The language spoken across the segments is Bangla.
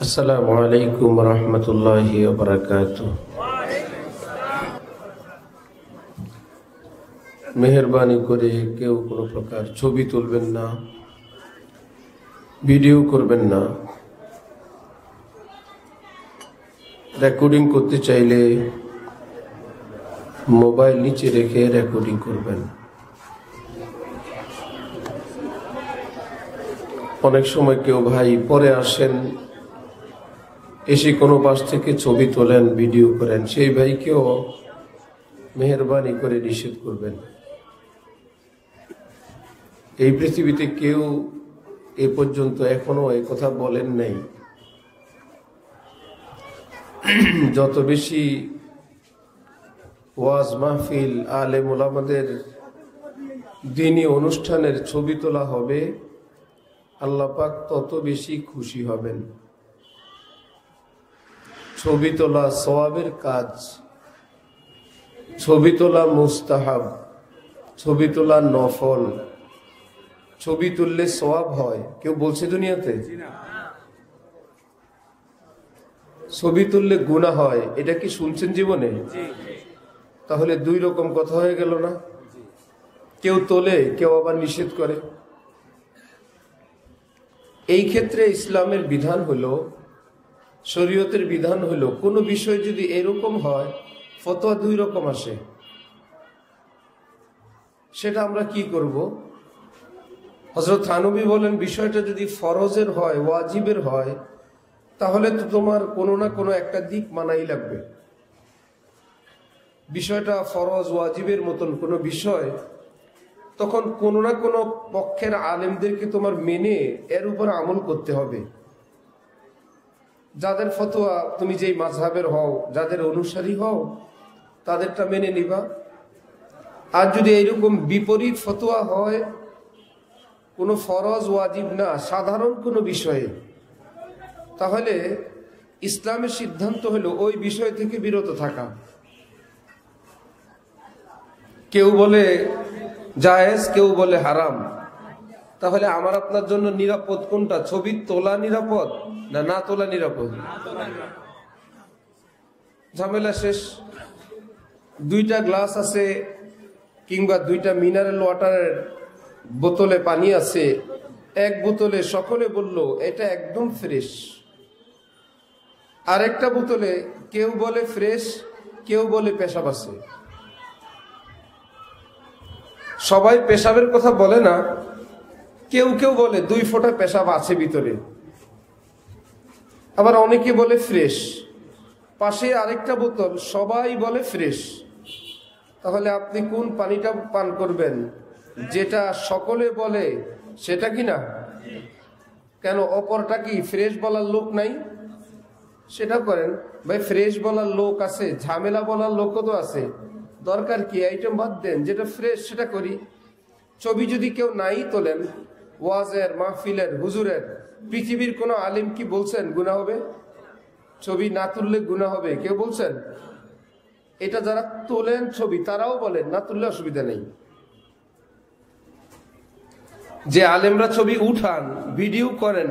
আসসালামু আলাইকুম রহমতুল্লাহি ওয়া বারাকাতুহু। মেহেরবানি করে কেউ কোনো প্রকার ছবি তুলবেন না, ভিডিও করবেন না। রেকর্ডিং করতে চাইলে মোবাইল নিচে রেখে রেকর্ডিং করবেন। অনেক সময় কেউ ভাই পরে আসেন, এসে কোনো পাশ থেকে ছবি তোলেন, ভিডিও করেন, সেই ভাইকেও মেহেরবানি করে নিষেধ করবেন। এই পৃথিবীতে কেউ এ পর্যন্ত এখনো এই কথা বলেন নাই। যত বেশি ওয়াজ মাহফিল, আলেম ওলামাদের দ্বীনি অনুষ্ঠানের ছবি তোলা হবে, আল্লাহ পাক তত বেশি খুশি হবেন। ছবি তোলা সওয়াবের কাজ, ছবি তোলা মুস্তাহাব, ছবি তোলা নফল। ছবি তুললে সওয়াব হয়, কেউ বলছে দুনিয়াতে? ছবি তুললে গুনাহ হয়, এটা কি শুনছেন জীবনে? তাহলে দুই রকম কথা হয়ে গেল না? কেউ তোলে, কেউ আবার নিষেধ করে। এই ক্ষেত্রে ইসলামের বিধান হলো, শরীয়তের বিধান হলো, কোনো বিষয় যদি এরকম হয়, ফতোয়া দুই রকম আসে। সেটা আমরা কি করব? হযরত থানবী বলেন, বিষয়টা যদি ফরজের হয়, ওয়াজিবের হয়, তাহলে তো তোমার কোনো না কোনো একটা দিক মানাই লাগবে। বিষয়টা ফরজ ওয়াজিবের মতন কোনো বিষয়, তখন কোনো না কোনো পক্ষের আলেমদেরকে তোমার মেনে এর উপর আমল করতে হবে। যাদের ফতোয়া, তুমি যেই মাযহাবের হও, যাদের অনুসারী হও, তাদেরটা মেনে নিবা। আর যদি এইরকম বিপরীত ফতোয়া হয়, কোনো ফরজ ওয়াজিব না, সাধারণ কোনো বিষয়ে, তাহলে ইসলামের সিদ্ধান্ত হলো ওই বিষয় থেকে বিরত থাকা। কেউ বলে জায়েজ, কেউ বলে হারাম। তাহলে আমার আপনার জন্য নিরাপদ কোনটা? ছবি তোলা নিরাপদ না না তোলা নিরাপদ? ঝামেলা শেষ। দুইটা গ্লাস আছে কিংবা দুইটা মিনারেল ওয়াটারের বোতলে পানি আছে, এক বোতলে সকলে বলল এটা একদম ফ্রেশ, আরেকটা বোতলে কেউ বলে ফ্রেশ, কেউ বলে পেশাব আছে। সবাই পেশাবের কথা বলে না, কেউ কেউ বলে 2 ফোঁটা পেশাব আছে ভিতরে, আবার অনেকে বলে ফ্রেশ। পাশে আরেকটা বোতল, সবাই বলে ফ্রেশ। তাহলে আপনি কোন পানিটা পান করবেন? যেটা সকলে বলে সেটা কি না? কেন অপরটা কি ফ্রেশ বলার লোক নাই? সেটা করেন ভাই। ফ্রেশ বলার লোক আছে, ঝামেলা বলার লোকও তো আছে, দরকার কি? আইটেম বাদ দেন, যেটা ফ্রেশ সেটা করি। ছবি যদি কেউ নাই তোলেন, ওয়াজের, মাহফিলের, হুজুরের, পৃথিবীর কোনো আলিম কি বলছেন গুনাহ হবে? ছবি না তুললে গুনাহ হবে কেউ বলছেন? এটা যারা তোলেন ছবি, তারাও বলেন না তুললে অসুবিধা নেই। যে আলেমরা ছবি উঠান, ভিডিও করেন,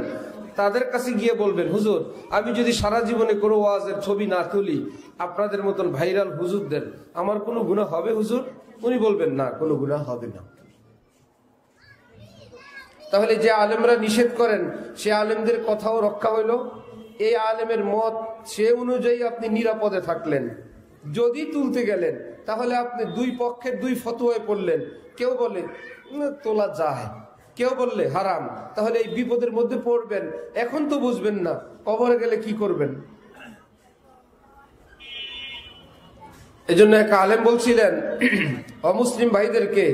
তাদের কাছে গিয়ে বলবেন, হুজুর আমি যদি সারা জীবনে কোনো ওয়াজের ছবি না তুলি, আপনাদের মতন ভাইরাল হুজুরদের, আমার কোনো গুনাহ হবে হুজুর? উনি বলবেন না, কোনো গুনাহ হবে না। তাহলে যে আলেমরা নিষেধ করেন, সে আলেমদের কথাও রক্ষা হইল। এই আলেমের মত, সে অনুযায়ী আপনি নিরাপদে থাকলেন। যদি তুলতে গেলেন, তাহলে আপনি দুই পক্ষের দুই ফতোয়ায় পড়লেন। কেউ বলে তোলা যায়, কেউ বললে হারাম। তাহলে এই বিপদের মধ্যে পড়বেন। এখন তো বুঝবেন না, কবরে গেলে কি করবেন। এজন্য এক আলেম বলছিলেন অমুসলিম ভাইদেরকে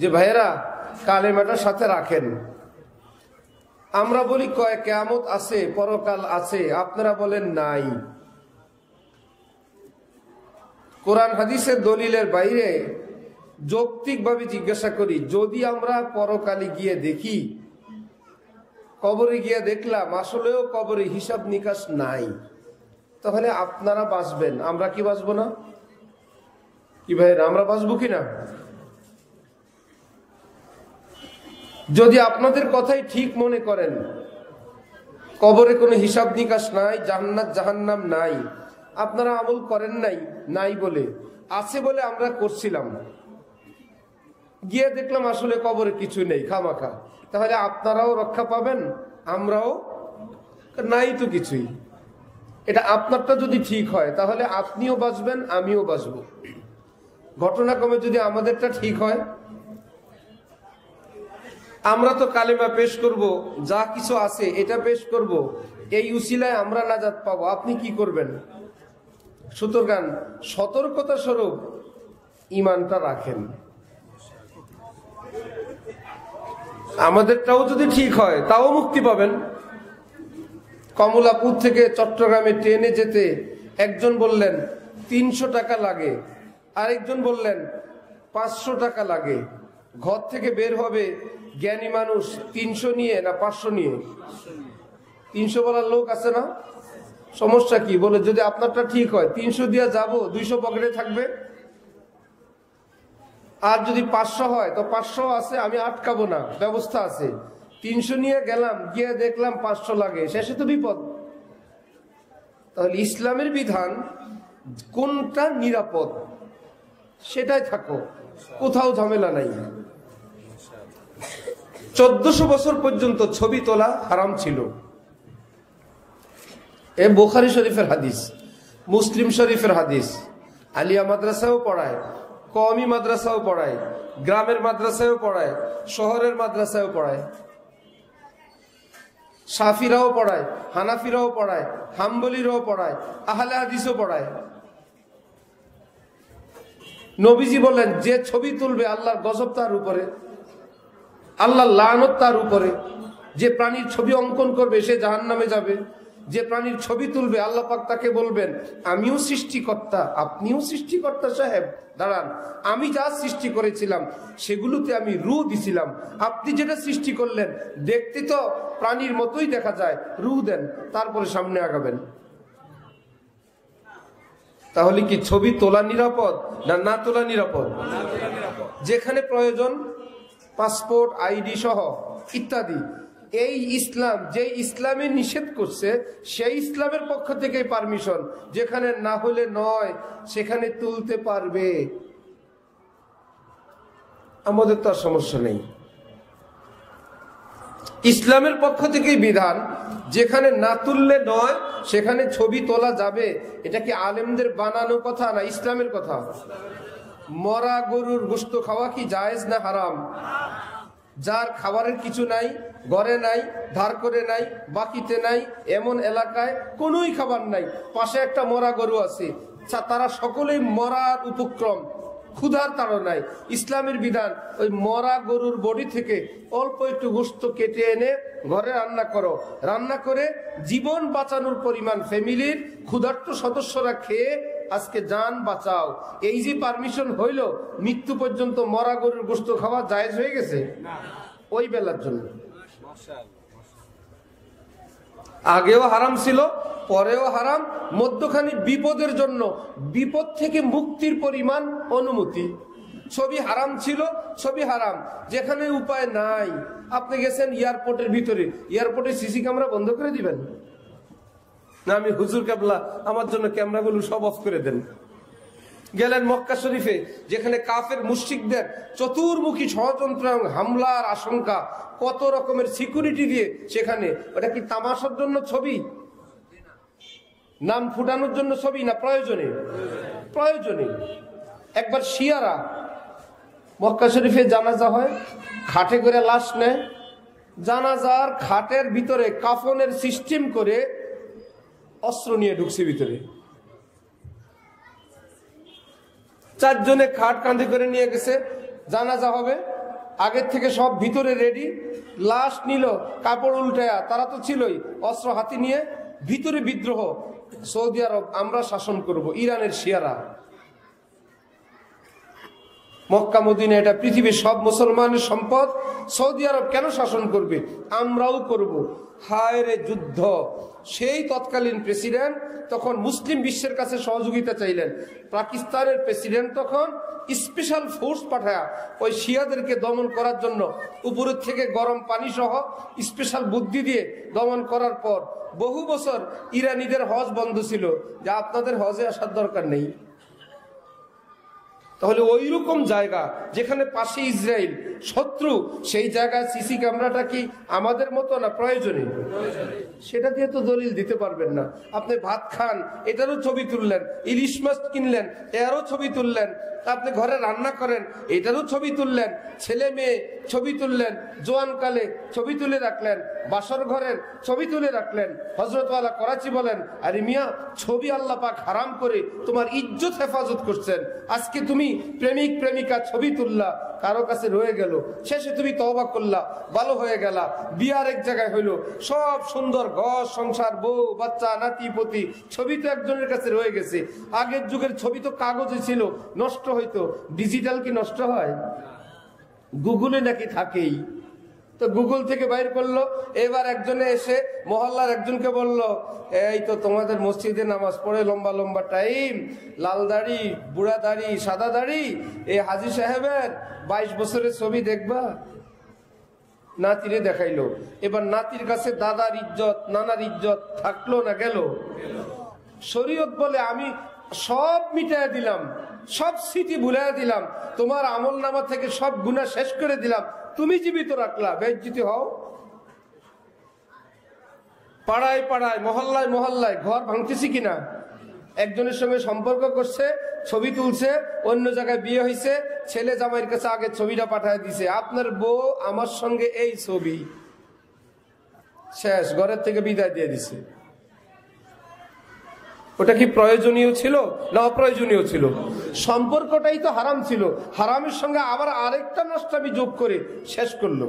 যে, ভাইয়েরা কালেমাটার সাথে রাখেন। আমরা বলি কিয়ামত আছে, পরকাল আছে, আপনারা বলেন নাই। কোরআন হাদিসের দলিলের বাইরে যৌক্তিকভাবে জিজ্ঞাসা করি, যদি আমরা পরকালে গিয়ে দেখি, কবরে গিয়ে দেখলাম আসলেও কবরে হিসাব নিকাশ নাই, তাহলে আপনারা বাঁচবেন, আমরা কি বাঁচবো না? কি ভাই, আমরা বাঁচবো কিনা? যদি আপনাদের কথাই ঠিক মনে করেন, কবরে কোনো হিসাব নিকাশ নাই, জান্নাত জাহান্নাম নাই, আপনারা আমল করেন নাই, নাই বলে, আছে বলে আমরা করছিলাম, গিয়ে দেখলাম আসলে কবরে কিছু নেই খামাখা, তাহলে আপনারাও রক্ষা পাবেন, আমরাও নাই তো কিছুই। এটা আপনারটা যদি ঠিক হয় তাহলে আপনিও বাঁচবেন, আমিও বাঁচব। ঘটনাক্রমে যদি আমাদেরটা ঠিক হয়, আমরা তো কালেমা পেশ করব, যা কিছু আছে এটা পেশ করব, এই উসিলায় আমরা নাজাত পাবো, আপনি কি করবেন? সুতরাং সতর্কতা স্বরূপ ঈমানটা রাখেন। আমাদেরটাও যদি ঠিক হয় তাও মুক্তি পাবেন। কমলাপুর থেকে চট্টগ্রামে ট্রেনে যেতে একজন বললেন 300 টাকা লাগে, আরেকজন বললেন 500 টাকা লাগে। ঘর থেকে বের হবে জ্ঞানী মানুষ 300 নিয়ে না 500 নিয়ে? 300 বলার লোক আছে না? সমস্যা কি? বলে যদি আপনারটা ঠিক হয় 300 দিয়ে যাব, 200 পকেটে থাকবে। আর যদি 500 হয় তো 500 আছে, আমি আটকাবো না, ব্যবস্থা আছে। 300 নিয়ে গেলাম, গিয়ে দেখলাম 500 লাগে, শেষে তো বিপদ। তাহলে ইসলামের বিধান কোনটা নিরাপদ সেটাই থাকো, কোথাও ঝামেলা নাই। 1400 বছর পর্যন্ত ছবি তোলা হারাম ছিল। এ বুখারী শরীফের হাদিস, মুসলিম শরীফের হাদিস। আলিয়া মাদ্রাসাও পড়ায়, কওমি মাদ্রাসাও পড়ায়, গ্রামের মাদ্রাসায়ও পড়ায়, শহরের মাদ্রাসায়ও পড়ায়। শাফিরাও পড়ায়, হানাফিরাও পড়ায়, হাম্বলিরাও পড়ায়, আহলে হাদিসও পড়ায়। নবীজি বলেন, যে ছবি তুলবে আল্লাহর গজব তার উপরে, আল্লাহর লানত তার উপরে। যে প্রাণীর ছবি অঙ্কন করবে সে জাহান্নামে যাবে। যে প্রাণীর ছবি তুলবে আল্লাহ পাক তাকে বলবেন, আমিও সৃষ্টিকর্তা, আপনিও সৃষ্টিকর্তা সাহেব, দাঁড়ান, আমি যা সৃষ্টি করেছিলাম সেগুলোতে আমি রূহ দিছিলাম, আপনি যেটা সৃষ্টি করলেন দেখতে তো প্রাণীর মতোই দেখা যায়, রূহ দেন, তারপরে সামনে আগাবেন। তাহলে কি ছবি তোলা নিরাপদ না না তোলা নিরাপদ? যেখানে প্রয়োজন পাসপোর্ট, আইডি সহ ইত্যাদি, এই ইসলাম যে ইসলামে নিষেধ করছে সেই ইসলামের পক্ষ থেকে পারমিশন। যেখানে না হলে নয় সেখানে তুলতে পারবে, আমাদের তো আর সমস্যা নেই। ইসলামের পক্ষ থেকেই বিধান, যেখানে না তুললে নয় সেখানে ছবি তোলা যাবে। এটা কি আলেমদের বানানো কথা না ইসলামের কথা? মরা গরুর গোশত খাওয়া কি জায়েজ না হারাম? যার খাবারের কিছু নাই, ঘরে নাই, ধার করে নাই, বাকিতে নাই, এমন এলাকায় কোনোই খাবার নাই, পাশে একটা মরা গরু আছে, তারা সকলেই মরার উপক্রম, ক্ষুধার তাড়নায়। ইসলামের বিধান, ওই মরা গরুর বডি থেকে অল্প একটু গোশত কেটে এনে ঘরে রান্না করো, রান্না করে জীবন বাঁচানোর পরিমাণ ফ্যামিলির ক্ষুধার্ত সদস্যরা খেয়ে আজকে জান বাঁচাও। এই যে পারমিশন হইল, মৃত্যু পর্যন্ত মরা গরুর গোশত খাওয়া জায়েজ হয়ে গেছে ওই বেলার জন্য। আগেও হারাম ছিল, পরেও হারাম, মধ্যখানে বিপদের জন্য, বিপদ থেকে মুক্তির পরিমাণ অনুমতি। ছবি হারাম ছিল, ছবি হারাম, যেখানে উপায় নাই। আপনি গেছেন এয়ারপোর্টের ভিতরে, এয়ারপোর্টে সিসি ক্যামেরা বন্ধ করে দিবেন না? আমি হুজুর কেবলা আমার জন্য ক্যামেরাগুলো সব অফ করে দেন। গেলেন মক্কা শরীফে, যেখানে কাফের মুশরিকদের চতুর্মুখী ষড়যন্ত্র এবং হামলার আশঙ্কা, কত রকমের সিকিউরিটি দিয়ে সেখানে। ওটা কি তামাশার জন্য ছবি, নাম ফুটানোর জন্য ছবি, না প্রয়োজনে? প্রয়োজনে। একবার শিয়ারা মক্কা শরীফে জানাজা হয়, খাটে করে লাশ নেয়, জানাজার খাটের ভিতরে কাফনের সিস্টেম করে অস্ত্র নিয়ে ঢুকছে ভিতরে। 4 জনে খাট কাঁধে করে নিয়ে গেছে, জানাজা হবে, আগের থেকে সব ভিতরে রেডি। লাশ নিল, কাপড় উল্টায়া, তারা তো ছিলই, অস্ত্র হাতে নিয়ে ভিতরে বিদ্রোহ। সৌদি আরব আমরা শাসন করব, ইরানের শিয়ারা। মক্কা মদিনা এটা পৃথিবীর সব মুসলমানের সম্পদ, সৌদি আরব কেন শাসন করবে? আমরাও করব। হায় রে যুদ্ধ, সেই তৎকালীন প্রেসিডেন্ট তখন মুসলিম বিশ্বের কাছে সহযোগিতা চাইলেন। পাকিস্তানের প্রেসিডেন্ট তখন স্পেশাল ফোর্স পাঠায় ওই শিয়াদেরকে দমন করার জন্য উপরের থেকে গরম পানি সহ স্পেশাল বুদ্ধি দিয়ে দমন করার পর বহু বছর ইরানিদের হজ বন্ধ ছিল, যে আপনাদের হজে আসার দরকার নেই। তাহলে ওই রকম জায়গা যেখানে পাশে ইসরায়েল শত্রু, সেই জায়গায় সিসি ক্যামেরাটা কি আমাদের মতো না প্রয়োজনীয়? সেটা দিয়ে তো দলিল দিতে পারবেন না। আপনি ভাত খান, এটারও ছবি তুললেন, ইলিশ মাছ কিনলেন, এরও ছবি তুললেন, আপনি ঘরে রান্না করেন, এটারও ছবি তুললেন, ছেলে মেয়ে ছবি তুললেন, জোয়ানকালে ছবি তুলে রাখলেন, বাসর ঘরের ছবি তুলে রাখলেন। হযরতওয়ালা করাচি বলেন, আরে মিয়া, ছবি আল্লাহ পাক হারাম করে তোমার ইজ্জত হেফাজত করছেন। আজকে তুমি প্রেমিক প্রেমিকা ছবি তুললা, কারো কাছে রয়ে গেল, শেষে তুমি তওবা করলা, ভালো হয়ে গেলা, বিয়ার এক জায়গায় হইলো, সব সুন্দর ঘর সংসার, বউ বাচ্চা নাতি পতি, ছবি তো একজনের কাছে রয়ে গেছে। আগের যুগের ছবি তো কাগজে ছিল, নষ্ট হইতো, ডিজিটাল কি নষ্ট হয়? গুগলে নাকি থাকেই, তো গুগল থেকে বাইর করলো। এবার একজনে এসে মহল্লার একজনকে বলল, এই তো তোমাদের মসজিদে নামাজ পড়ে লম্বা লম্বা টাইম, লাল দাড়ি, বুড়া দাড়ি, সাদা দাড়ি, এই হাজী সাহেবের 22 বছরের ছবি দেখবা। নাতিরে দেখাইলো। এবার নাতির কাছে দাদার ইজ্জত, নানার ইজ্জত থাকলো না গেল? শরীয়ত বলে আমি সব মিটাইয়া দিলাম, সব স্মৃতি ভুলাইয়া দিলাম, তোমার আমল নামা থেকে সব গুনাহ শেষ করে দিলাম, তুমি জীবিত রাখলা, বেইজ্জতি হও। পাড়ায় পাড়ায়, মহল্লায় মহল্লায় ঘর ভাঙতেছি কিনা, একজনের সঙ্গে সম্পর্ক করছে, ছবি তুলছে, অন্য জায়গায় বিয়ে হয়েছে, ছেলে জামাইয়ের কাছে আগে ছবিটা পাঠায় দিছে, আপনার বউ আমার সঙ্গে এই ছবি, শেষ, ঘরের থেকে বিদায় দিয়ে দিছে। ওটা কি প্রয়োজনীয় ছিল না অপ্রয়োজনীয় ছিল? সম্পর্কটাই তো হারাম ছিল, হারামের সঙ্গে আবার আরেকটা নষ্টামি যোগ করে শেষ করলো।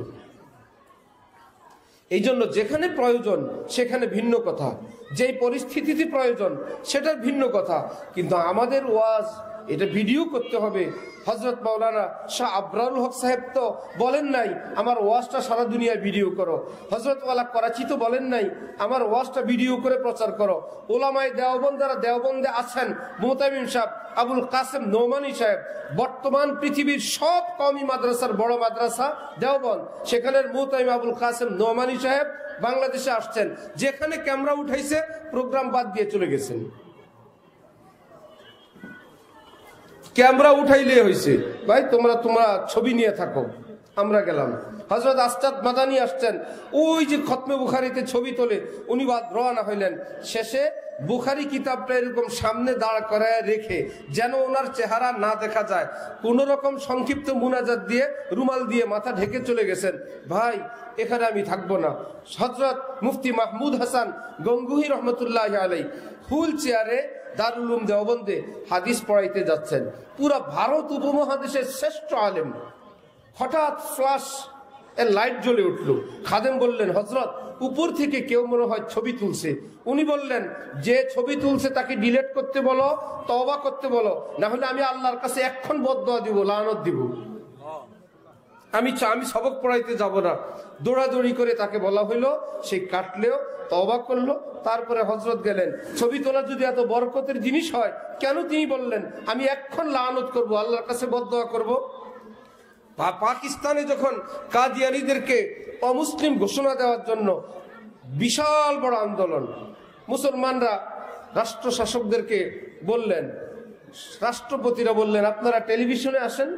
এই জন্য যেখানে প্রয়োজন সেখানে ভিন্ন কথা, যেই পরিস্থিতিতে প্রয়োজন সেটার ভিন্ন কথা। কিন্তু আমাদের ওয়াজ এটা ভিডিও করতে হবে। হযরত মাওলানা শাহ আবরারুল হক সাহেব তো বলেন নাই আমার ওয়াজটা সারা দুনিয়ায় ভিডিও করো। হযরত ওয়ালা করাচি তো বলেন নাই আমার ওয়াজটা ভিডিও করে প্রচার করো। ওলামায়ে দেওবন্দ যারা দেওবন্দে আছেন, মুতামিম সাহেব, আবুল কাসেম নোমানী সাহেব, বর্তমান পৃথিবীর সব কওমি মাদ্রাসার বড় মাদ্রাসা দেওবন্দ, সেখানের মুতামিম আবুল কাসেম নোমানী সাহেব বাংলাদেশে আসছেন, যেখানে ক্যামেরা উঠাইছে প্রোগ্রাম বাদ দিয়ে চলে গেছেন। ক্যামেরা উঠাইলে হয়েছে, ভাই তোমরা ছবি নিয়ে থাকো, আমরা গেলাম। হযরত আস্তাদ মাদানী আসছেন, ওই যে খতমে বুখারীতে ছবি তোলে, উনি বাদ রওনা হইলেন। শেষে বুখারী কিতাবটা এরকম সামনে দাঁড় করায় রেখে যেন ওনার চেহারা না দেখা যায়, কোন রকম সংক্ষিপ্ত মুনাজাত দিয়ে রুমাল দিয়ে মাথা ঢেকে চলে গেছেন। ভাই এখানে আমি থাকবো না। হযরত মুফতি মাহমুদ হাসান গঙ্গুহি রহমতুল্লাহি আলাইহি ফুল চেয়ারে দারুল উলুম দেওবন্দে হাদিস পড়াইতে যাচ্ছেন, পুরা ভারত উপমহাদেশের শ্রেষ্ঠ আলেম। হঠাৎ ফ্ল্যাশ এর লাইট জ্বলে উঠলো। খাদেম বললেন, হযরত উপর থেকে কেউ মনে হয় ছবি তুলছে। উনি বললেন, যে ছবি তুলছে তাকে ডিলিট করতে বলো, তওবা করতে বলো, না হলে আমি আল্লাহর কাছে এক্ষণ বদদুয়া দিব, লানত দিব। আমি সবক পড়াইতে যাব না। দৌড়াদৌড়ি করে তাকে বলা হইলো, সে কাটলেও তওবা করলো। তারপরে হযরত গেলেন। ছবি তোলা যদি এত বরকতের জিনিস হয়, কেন তিনি বললেন আমি এক্ষণ লানত করব, আল্লাহর কাছে বদদুয়া করব? পাকিস্তানে যখন কাদিয়ানীদেরকে অমুসলিম ঘোষণা দেওয়ার জন্য বিশাল বড় আন্দোলন, মুসলমানরা রাষ্ট্র শাসকদেরকে বললেন, রাষ্ট্রপতিরা বললেন আপনারা টেলিভিশনে আসেন,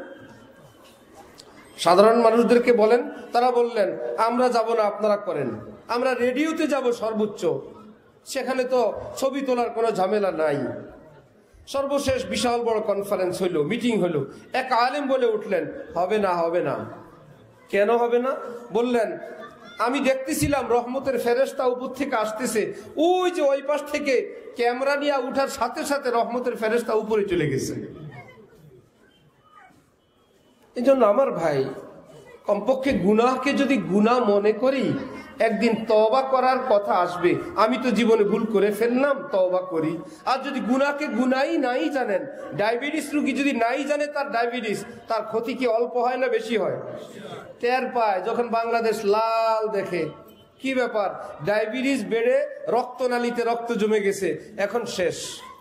সাধারণ মানুষদেরকে বলেন, তারা বললেন আমরা যাব না, আপনারা করেন। আমরা রেডিওতে যাব সর্বোচ্চ, সেখানে তো ছবি তোলার কোনো ঝামেলা নাই। সর্বশেষ বিশাল বড় কনফারেন্স হইল, মিটিং হইল। এক আলেম বলে উঠলেন, হবে না, হবে না। কেন হবে না? বললেন, আমি দেখতেছিলাম রহমতের ফেরেশতা উপর থেকে আসতেছে, ওই যে ওই পাশ থেকে ক্যামেরা নিয়ে উঠার সাথে সাথে রহমতের ফেরেশতা উপরে চলে গেছে। এই জন্য আমার ভাই, কমপক্ষে গুনাহকে যদি গুনাহ মনে করি, একদিন তওবা করার কথা আসবে। আমি তো জীবনে ভুল করে ফেললাম, তওবা করি। আর যদি গুনাহকে গুনাহই নাই জানেন, ডায়াবেটিস রোগী যদি নাই জানে তার ডায়াবেটিস, তার ক্ষতি কি অল্প হয় না বেশি হয়? টের পায় যখন বাংলাদেশ লাল দেখে। কি ব্যাপার, ডায়াবেটিস বেড়ে রক্তনালীতে রক্ত জমে গেছে, এখন শেষ,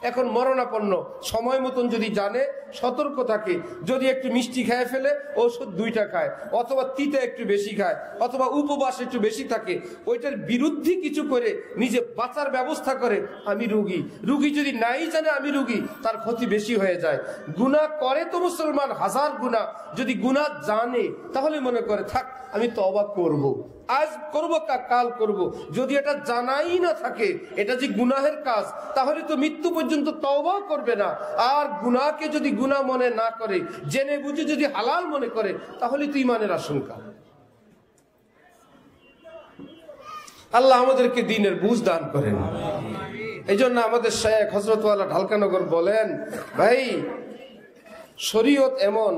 এখন মরণাপন্ন। সময় মতন যদি জানে, সতর্ক থাকে, যদি একটু মিষ্টি খেয়ে ফেলে ওষুধ 2টা খায়, অথবা তিতে একটু বেশি খায়, অথবা উপবাস একটু বেশি থাকে, ওইটার বিরুদ্ধে কিছু করে নিজে বাঁচার ব্যবস্থা করে। আমি রুগী, রুগী যদি নাই জানে আমি রুগী, তার ক্ষতি বেশি হয়ে যায়। গুনাহ করে তো মুসলমান হাজার গুনাহ, যদি গুনাহ জানে তাহলে মনে করে থাক আমি তওবা করব, আজ করব কাল করব। যদি এটা জানাই না থাকে এটা যে গুনাহের কাজ, তাহলে তো মৃত্যু পর্যন্ত তওবা করবে না। আর গুনাহকে যদি গুনাহ মনে না করে, জেনে বুঝে যদি হালাল মনে করে, তাহলে তো ঈমানের আশঙ্কা। আল্লাহ আমাদেরকে দ্বীনের বুঝ দান করেন। এই জন্য আমাদের শেখ হযরত ওয়ালা ঢালকানগর বলেন, ভাই শরীয়ত এমন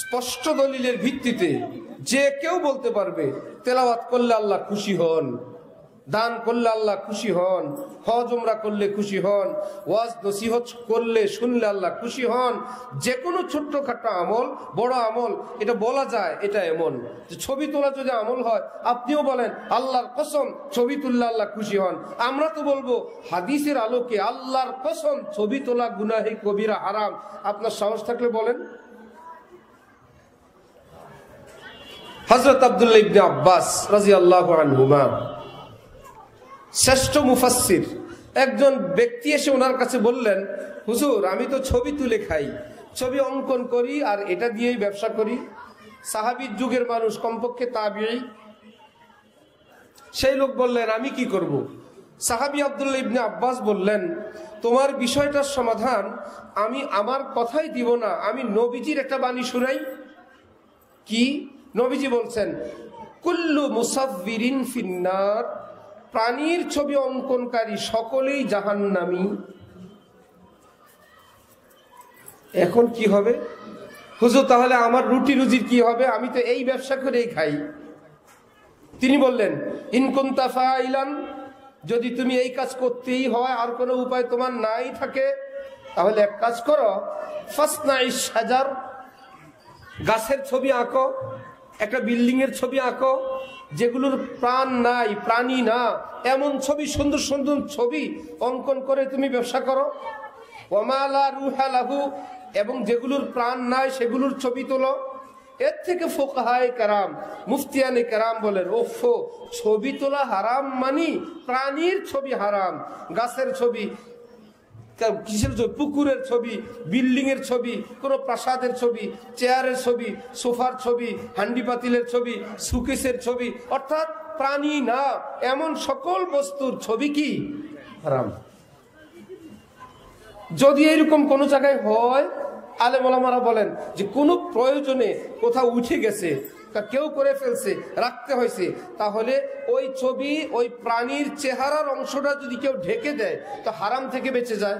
স্পষ্ট দলিলের ভিত্তিতে যে কেউ বলতে পারবে, তেলাওয়াত করলে আল্লাহ খুশি হন, দান করলে আল্লাহ খুশি হন, হজ উমরা করলে খুশি হন, ওয়াজ নসিহত করলে শুনলে আল্লাহ খুশি হন। যে কোনো ছোট্টখাটো আমল, বড় আমল, এটা বলা যায়। এটা এমন যে ছবি তোলা যদি আমল হয়, আপনিও বলেন আল্লাহর কসম ছবি তুললে আল্লাহ খুশি হন। আমরা তো বলবো হাদিসের আলোকে আল্লাহর কসম ছবি তোলা গুনাহে কবিরা হারাম। আপনার সাহস থাকলে বলেন। হযরত আব্দুল্লাহ ইবনে আব্বাস রাদিয়াল্লাহু আনহুমা শ্রেষ্ঠ মুফাসসির, একজন ব্যক্তি এসে ওনার কাছে বললেন, হুজুর আমি তো ছবি তুলে খাই, ছবি অঙ্কন করি আর এটা দিয়েই ব্যবসা করি। সাহাবীর যুগের মানুষ, কমপক্ষে তাবিঈ। সেই লোক বললেন আমি কি করব? সাহাবী আব্দুল্লাহ ইবনে আব্বাস বললেন, তোমার বিষয়টার সমাধান আমি আমার কথাই দিব না, আমি নবীজির একটা বাণী শুনাই। কি? নবীজি বলছেন, কুল্লু মুসাফিরিন ফিন্নার, প্রাণীর ছবি অঙ্কনকারী সকলেই জাহান্নামী। এখন কি হবে হুজুর? তাহলে আমার রুটি রুজির কি হবে? আমি তো এই ব্যবসা করেই খাই। তিনি বললেন, ইন কুনতা ফাইলান, যদি তুমি এই কাজ করতেই হয়, আর কোনো উপায় তোমার নাই থাকে, তাহলে এক কাজ করো, ফাসনাইশ হাজার, গাছের ছবি আঁকো, একটা বিল্ডিং এর ছবি আঁকো, যেগুলোর প্রাণ নাই, প্রাণী না, এমন ছবি, সুন্দর সুন্দর ছবি অঙ্কন করে তুমি ব্যবসা করো। ওমা লা রূহা লাহু, এবং যেগুলোর প্রাণ নাই সেগুলোর ছবি তোলো। এর থেকে ফুকাহায়ে কেরাম, মুফতিয়ানে কেরাম বলেন, ওফো, ছবি তোলা হারাম মানি প্রাণীর ছবি হারাম, গাছের ছবি, কিসের ছবি, পুকুরের ছবি, বিল্ডিং এর ছবি, কোন প্রাসাদের ছবি, চেয়ারের ছবি, সোফার ছবি, হান্ডি পাতিলের ছবি, সুকেসের ছবি, অর্থাৎ প্রাণী না এমন সকল বস্তুর ছবি কি হারাম। যদি এরকম কোন জায়গায় হয়, আলেম ওলামারা বলেন যে কোনো প্রয়োজনে কোথাও উঠে গেছে, কেউ করে ফেলছে, রাখতে হয়েছে, তাহলে ওই ছবি, ওই প্রাণীর চেহারার অংশটা যদি কেউ ঢেকে দেয় তো হারাম থেকে বেঁচে যায়।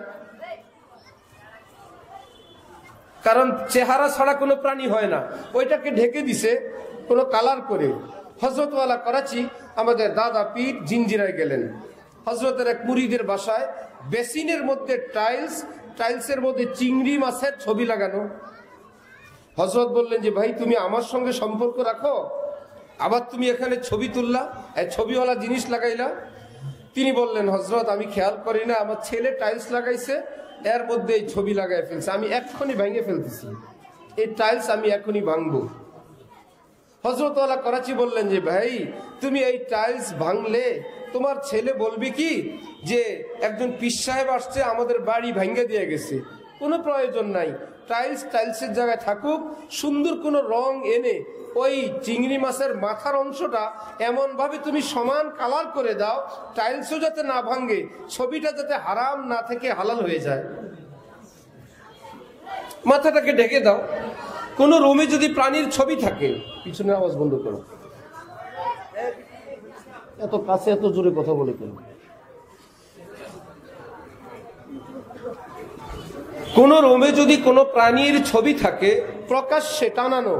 কারণ চেহারা ছাড়া কোনো প্রাণী হয় না, ওইটাকে ঢেকে দিছে কোনো কালার করে। হযরত ওয়ালা করাচি, আমাদের দাদা পীর জিঞ্জিরায় গেলেন। হযরতের এক মুরিদের বাসায় বেসিনের মধ্যে টাইলসের মধ্যে চিংড়ি মাছের ছবি লাগানো। হযরত বললেন যে ভাই তুমি আমার সঙ্গে সম্পর্ক রাখো, আবার তুমি এখানে ছবি তুললা, ছবিওয়ালা জিনিস লাগাইলা। তিনি বললেন, হযরত আমি খেয়াল করি না, আমার ছেলে টাইলস লাগাইছে, এর মধ্যে এই ছবি লাগাই ফেলছে, আমি এক্ষুনি ভেঙে ফেলতেছি, এই টাইলস আমি এখনই ভাঙবো। হযরত ওয়ালা করাচি বললেন যে ভাই তুমি এই টাইলস ভাঙলে তোমার ছেলে বলবে কি যে একজন পীর সাহেব আসছে আমাদের বাড়ি ভেঙে দিয়ে গেছে। কোনো প্রয়োজন নাই, টাইলসের জায়গায় থাকুক, সুন্দর কোনো রং এনে ওই চিংড়ি মাছের মাথার অংশটা এমন ভাবে তুমি সমান কালার করে দাও, টাইলসও যাতে না ভাঙে, ছবিটা যাতে হারাম না থেকে হালাল হয়ে যায়। মাথাটাকে ঢেকে দাও। কোন রুমে যদি প্রাণীর ছবি থাকে, পিছনে আওয়াজ বন্ধ করো, এত কাছে এত জোরে কথা বলে কেন? কোন রুমে যদি কোনো প্রাণীর ছবি থাকে প্রকাশ্যে টানানো,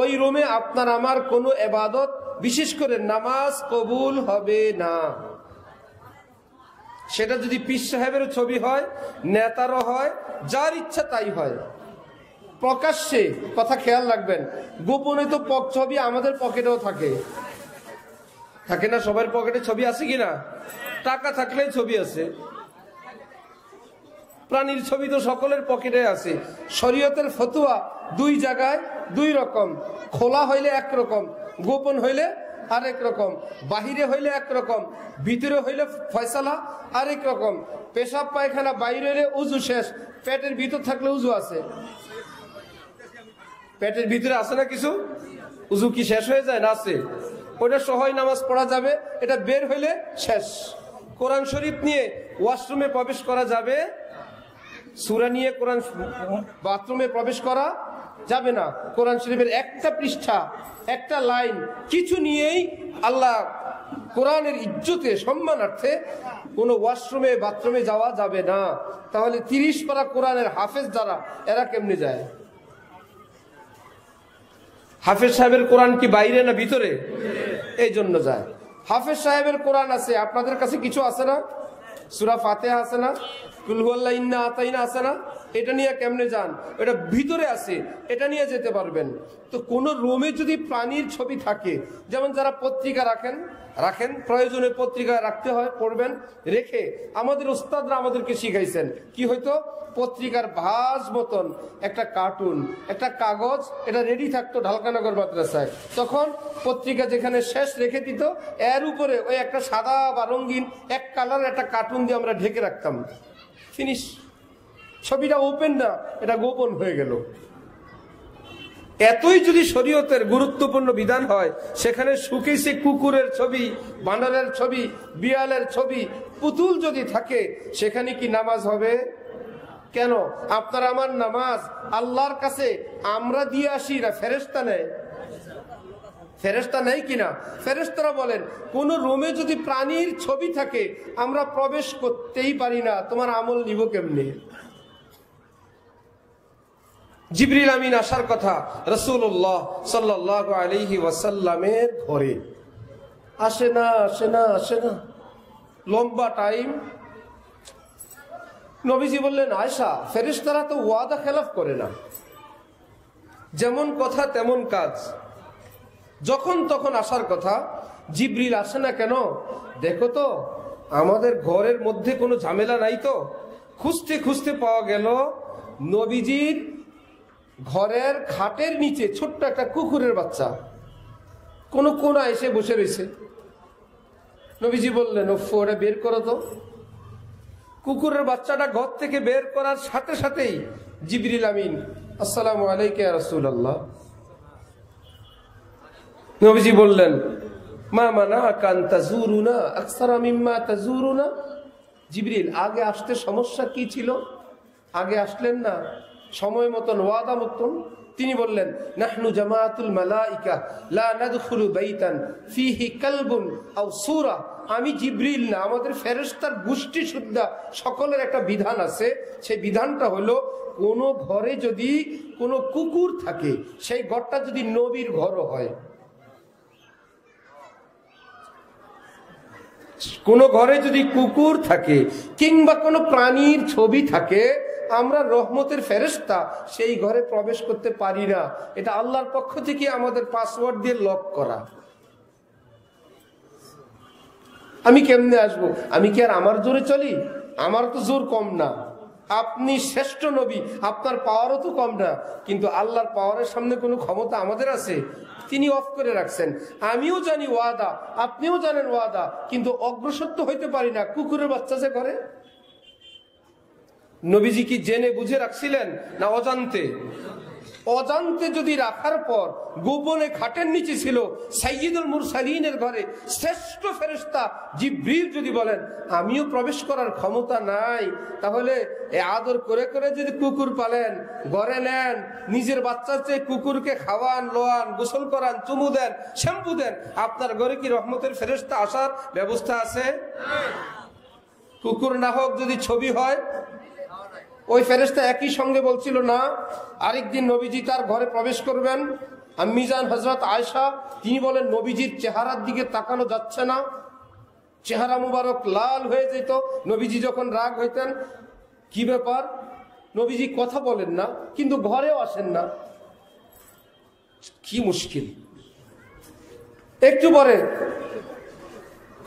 ওই রুমে আপনার আমার কোনো ইবাদত, বিশেষ করে নামাজ কবুল হবে না। সেটা যদি পীর সাহেবের ছবি হয়, নেতারও হয়, যার ইচ্ছা তাই হয়। প্রকাশ্যে, কথা খেয়াল রাখবেন, গোপনে তো ছবি আমাদের পকেটেও থাকে। থাকে না? সবার পকেটে ছবি আছে কিনা? টাকা থাকলেই ছবি আছে। প্রাণীর ছবি তো সকলের পকেটে আছে। শরীয়তের ফতোয়া দুই জায়গায় দুই রকম, খোলা হইলে একরকম, গোপন হইলে আরেক রকম, বাহিরে হইলে একরকম, ভিতরে হইলে ফয়সালা আরেক রকম। পেশাব পায়খানা বাইরে হইলে উজু শেষ, পেটের ভিতর থাকলে উজু আছে। পেটের ভিতরে আছে না কিছু, উজু কি শেষ হয়ে যায়? না, আছে। ওটা সহায় নামাজ পড়া যাবে, এটা বের হইলে শেষ। কোরআন শরীফ নিয়ে ওয়াশরুমে প্রবেশ করা যাবে, সূরা নিয়ে কোরআন বাথরুমে প্রবেশ করা যাবে না। কোরআন শরীফের একটা পৃষ্ঠা, একটা লাইন কিছু নিয়েই আল্লাহ কোরআনের ইজ্জতে সম্মানার্থে কোনো ওয়াশরুমে বাথরুমে যাওয়া যাবে না। তাহলে 30 পারা কোরআনের হাফেজ যারা, এরা কেমনে যায়? হাফেজ সাহেবের কোরআন কি বাইরে না ভিতরে? এই জন্য যায়। হাফেজ সাহেবের কোরআন আছে, আপনাদের কাছে কিছু আছে না? সূরা ফাতিহা আছে না? কুল হুয়াল্লাহু ইন্না আতাইনা আছে না? এটা নিয়ে কেমনে যান? এটা ভিতরে আছে, এটা নিয়ে যেতে পারবেন। তো কোন রুমে যদি প্রাণীর ছবি থাকে, যেমন যারা পত্রিকা রাখেন প্রয়োজনে পত্রিকা রাখতে হয়, পড়বেন। রেখে আমাদের উস্তাদরা আমাদেরকে শিখাইছেন কি হয়তো পত্রিকার ভাঁজ মতন একটা কার্টুন, একটা কাগজ, এটা রেডি থাকতো ঢালকানগর মাদ্রাসায়। তখন পত্রিকা যেখানে শেষ রেখে দিত, এর উপরে ওই একটা সাদা বা রঙিন এক কালার একটা কার্টুন দিয়ে আমরা ঢেকে রাখতাম। ফিনিশ। ছবিটা ওপেন না, এটা গোপন হয়ে গেল। এতই যদি শরীয়তের গুরুত্বপূর্ণ বিধান হয়, সেখানে শুকিয়েছে কুকুরের ছবি, বানরের ছবি, বিড়ালের ছবি, পুতুল যদি থাকে, সেখানে কি নামাজ হবে? কেন? আপনার আমার নামাজ আল্লাহর কাছে আমরা দিয়ে আসি না ফেরেশতা নেয়? ফেরেশতা নেই কিনা? ফেরেশতারা বলেন কোন রুমে যদি প্রাণীর ছবি থাকে আমরা প্রবেশ করতেই পারি না, তোমার আমল নিব কেমনে? জিবরিল আমিন আসার কথা রাসূলুল্লাহ সাল্লাল্লাহু আলাইহি ওয়াসাল্লামের ঘরে, আসে না, লম্বা টাইম। নবীজি বললেন, আয়েশা, ফেরেশতারা তো ওয়াদা খেলাফ করে না, যেমন কথা তেমন কাজ। যখন তখন আসার কথা, জিবরিল আসে না কেন? দেখো তো আমাদের ঘরের মধ্যে কোনো ঝামেলা নাই তো? খুঁজতে খুঁজতে পাওয়া গেল নবীজির ঘরের খাটের নিচে ছোট্ট একটা কুকুরের বাচ্চা কোন কোনা এসে বসে রয়েছে। নবীজি বললেন, ওটা বের করো তো। কুকুরের বাচ্চাটা ঘর থেকে বের করার সাথে সাথেই জিবরিল আমিন, আসসালামু আলাইকা ইয়া রাসূলুল্লাহ। নবীজি বললেন, মা মানাকা আন তাজুরুনা আকসারা মিম্মা তাজুরুনা। জিবরিল, আগে আসতে সমস্যা কি ছিল? আগে আসলেন না সময় মতন, ওয়াদা মতন। তিনি বললেন, নাহনু জামাআতুল মালাইকা লা নাদখুলু বাইতান ফিহি কালবুন আও সূরা। আমি জিবরিল না, আমাদের ফেরেশতার গোষ্ঠী সুদ্ধা সকলের একটা বিধান আছে। সেই বিধানটা হলো, কোন ঘরে যদি কোনো কুকুর থাকে, সেই ঘরটা যদি নবীর ঘরও হয়, কোন ঘরে যদি কুকুর থাকে কিংবা কোনো প্রাণীর ছবি থাকে, আমরা রহমতের ফেরেশতা সেই ঘরে প্রবেশ করতে পারি না। এটা আল্লাহর পক্ষ থেকে আমাদের পাসওয়ার্ড দিয়ে লক করা। আমি কেমনে আসবো? আমি কি আর আমার জোরে চলি? আমার তো জোর কম না। আপনি শ্রেষ্ঠ নবী, আপনার পাওয়ারও তো কম না, কিন্তু আল্লাহর পাওয়ারের সামনে কোনো ক্ষমতা আমাদের আছে? তিনি অফ করে রাখছেন। আমিও জানি ওয়াদা, আপনিও জানেন ওয়াদা, কিন্তু অগ্রসর তো হইতে পারি না। কুকুরের বাচ্চা যে করে। নবীজি কি জেনে বুঝে রাখছিলেন না অজান্তে? অজান্তে যদি রাখার পর গোপনে খাটের নিচে ছিল সাইয়্যিদুল মুরসালিনের ঘরে শ্রেষ্ঠ ফেরেশতা জিবরিল যদি বলেন আমিও প্রবেশ করার ক্ষমতা নাই, তাহলে এ আদর করে করে যদি কুকুর পালেন, ঘরে নেন, নিজের বাচ্চার চেয়ে কুকুরকে খাওয়ান, লোয়ান, গোসল করান, চুমু দেন, শ্যাম্পু দেন, আপনার ঘরে কি রহমতের ফেরেশতা আসার ব্যবস্থা আছে? কুকুর না হোক যদি ছবি হয়, ওই ফেরেশতা একই সঙ্গে বলছিল না। আরেকদিন নবীজি তার ঘরে প্রবেশ করবেন, আম্মিজান হযরত আয়েশা তিনি বলেন নবীজির চেহারার দিকে তাকানো যাচ্ছে না, চেহারা মুবারক লাল হয়ে যেত। নবীজি যখন রাগ হইতেন, কি ব্যাপার, নবীজি কথা বলেন না কিন্তু ঘরেও আসেন না, কি মুশকিল। একটু পরে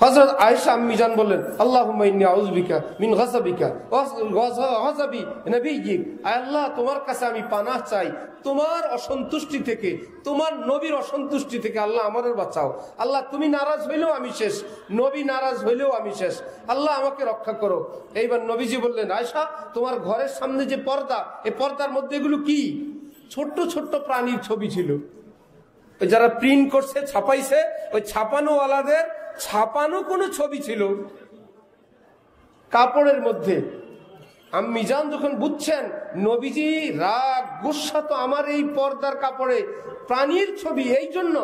হযরত আয়েশা আম্মি জান বললেন, আল্লাহুম্মা ইন্নী আউযু বিকা মিন গাযাবিকা ওয়া গাযাবি নবিয়্যিক। আয় আল্লাহ, তোমার কাছে আমি পানাহ চাই তোমার অসন্তুষ্টি থেকে, তোমার নবীর অসন্তুষ্টি থেকে। আল্লাহ আমাদের বাঁচাও। আল্লাহ তুমি নারাজ হইলেও আমি শেষ, নবী নারাজ হইলেও আমি শেষ। আল্লাহ আমাকে রক্ষা করো। এইবার নবীজি বললেন, আয়েশা, তোমার ঘরের সামনে যে পর্দা, এই পর্দার মধ্যে এগুলো কি? ছোট্ট ছোট্ট প্রাণীর ছবি ছিল। ওই যারা প্রিন্ট করছে, ছাপাইছে, ওই ছাপানোওয়ালাদের ছাপানো কোনো ছবি ছিল কাপড়ের মধ্যে। আম্মি জান যখন বুঝছেন নবীজি রাগ গুসা তো আমার এই পর্দার কাপড়ে প্রাণীর ছবি, এই জন্য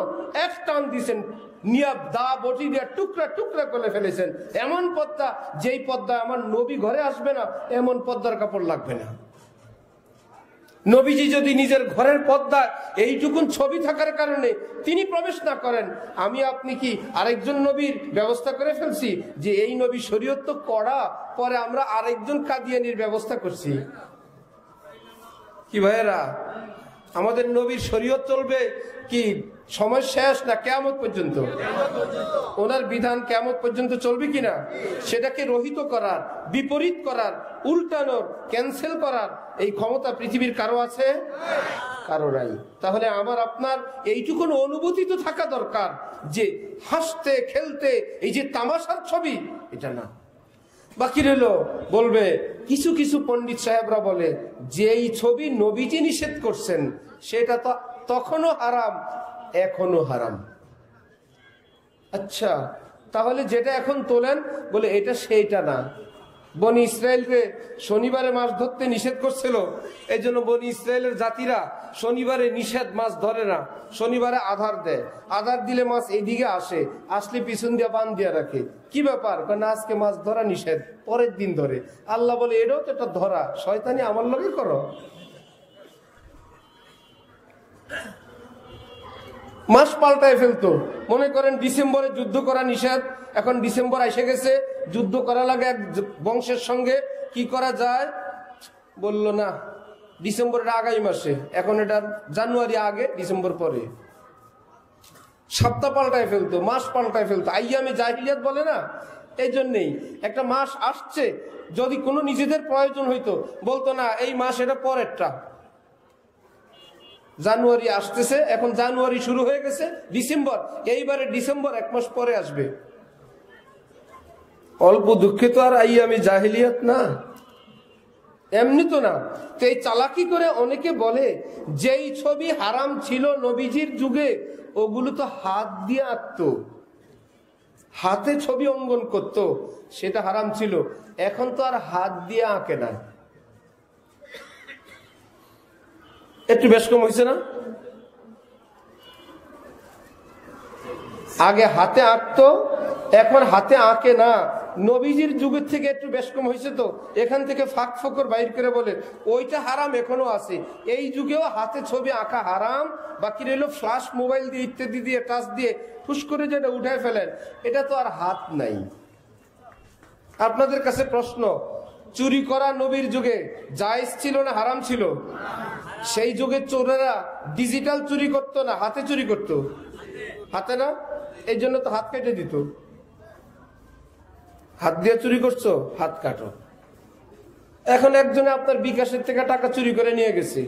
এক টান দিয়েছেন, নিয়াব দা বটি দিয়ে টুকরা টুকরা করে ফেলেছেন। এমন পর্দা, যেই পর্দা আমার নবী ঘরে আসবে না এমন পর্দার কাপড় লাগবে না। নবীজি যদি নিজের ঘরের পর্দা এইটুকুন ছবি থাকার কারণে তিনি প্রবেশ না করেন, আমি আপনি কি আরেকজন নবীর ব্যবস্থা করে ফেলছি? যে এই নবী শরীয়ত তো কড়া, পরে আমরা আরেকজন কাদিয়ানির ব্যবস্থা করছি। কি ভাইয়েরা, আমাদের নবীর শরীয়ত চলবে কি সময় শেষ না কিয়ামত পর্যন্ত? ওনার বিধান কিয়ামত পর্যন্ত চলবে কিনা, সেটাকে রহিত করার, বিপরীত করার, উল্টানোর, ক্যান্সেল করার এই ক্ষমতা পৃথিবীর কারো আছে? কারো নাই। তাহলে আমার আপনার এইটুকুন অনুভূতি তো থাকা দরকার যে হাসতে খেলতে এই যে তামাশার ছবি, এটা না। বাকি রইল বলবে, কিছু কিছু পণ্ডিত সাহেবরা বলে যে এই ছবি নবীজি নিষেধ করছেন সেটা তো তখনও হারাম, এখনো হারাম। আচ্ছা, তাহলে যেটা এখন তোলেন বলে এটা সেইটা না। বনি ইসরায়েলকে শনিবারে মাছ ধরতে নিষেধ করছিল, এই জন্য বনি ইসরায়েলের জাতিরা শনিবারে নিষেধ, মাছ ধরে না। শনিবারে আধার দেয়, আধার দিলে মাছ এদিকে আসে, আসলে পিছন দিয়ে বান দিয়ে রাখে। কি ব্যাপার? না আজকে মাছ ধরা নিষেধ, পরের দিন ধরে। আল্লাহ বলে এটাও তো একটা ধরা, শয়তানি আমার লগে করো। মাস পাল্টায় ফেলতো। মনে করেন ডিসেম্বরে যুদ্ধ করা নিষেধ, এখন ডিসেম্বর এসে গেছে, যুদ্ধ করা লাগে এক বংশের সঙ্গে, কি করা যায়? বলল না, ডিসেম্বরের আগামী মাসে, এখন এটা জানুয়ারি আগে, ডিসেম্বর পরে। সপ্তাহ পাল্টায় ফেলতো, মাস পাল্টায় ফেলতো। আইয়ামে জাহিলিয়াত বলে না, এই জন্যেই একটা মাস আসছে, যদি কোনো নিজেদের প্রয়োজন হইতো বলতো না এই মাস এটা পরেরটা। জানুয়ারি আসতেছে, এখন জানুয়ারি শুরু হয়ে গেছে, ডিসেম্বর, এইবারে ডিসেম্বর এক মাস পরে আসবে। অল্প দুঃখে তো আর আইয়ামে জাহিলিয়াত না, এমনি তো না। তো এই চালাকি করে অনেকে বলে যেই ছবি হারাম ছিল নবীজির যুগে, ওগুলো তো হাত দিয়ে আঁকতো, হাতে ছবি অঙ্কন করত, সেটা হারাম ছিল। এখন তো আর হাত দিয়ে আঁকে না। একটু বেশ কম হয়েছে না? আগে হাতে আঁকতো, এখন হাতে আঁকে না। নবীজির যুগের থেকে একটু বেশ কম হয়েছে। তো এখান থেকে ফাঁক ফোকর বাইর করে বলে ওইটা হারাম এখনো আছে, এই যুগেও হাতে ছবি আঁকা হারাম। বাকি রইল ফ্ল্যাশ মোবাইল দিয়ে ইত্যাদি দিয়ে টাচ দিয়ে ফুস করে যেটা উঠায় ফেলেন, এটা তো আর হাত নাই। আপনাদের কাছে প্রশ্ন, চুরি করা নবীর যুগে জায়েজ ছিল না হারাম ছিল? সেই যুগে চোরেরা ডিজিটাল চুরি করতো না, হাতে চুরি করতো। হাতে না, এই জন্য তো হাত কেটে দিত। হাত দিয়ে চুরি করছো, হাত কাটো। এখন একজনে আপনার বিকাশের থেকে টাকা চুরি করে নিয়ে গেছে,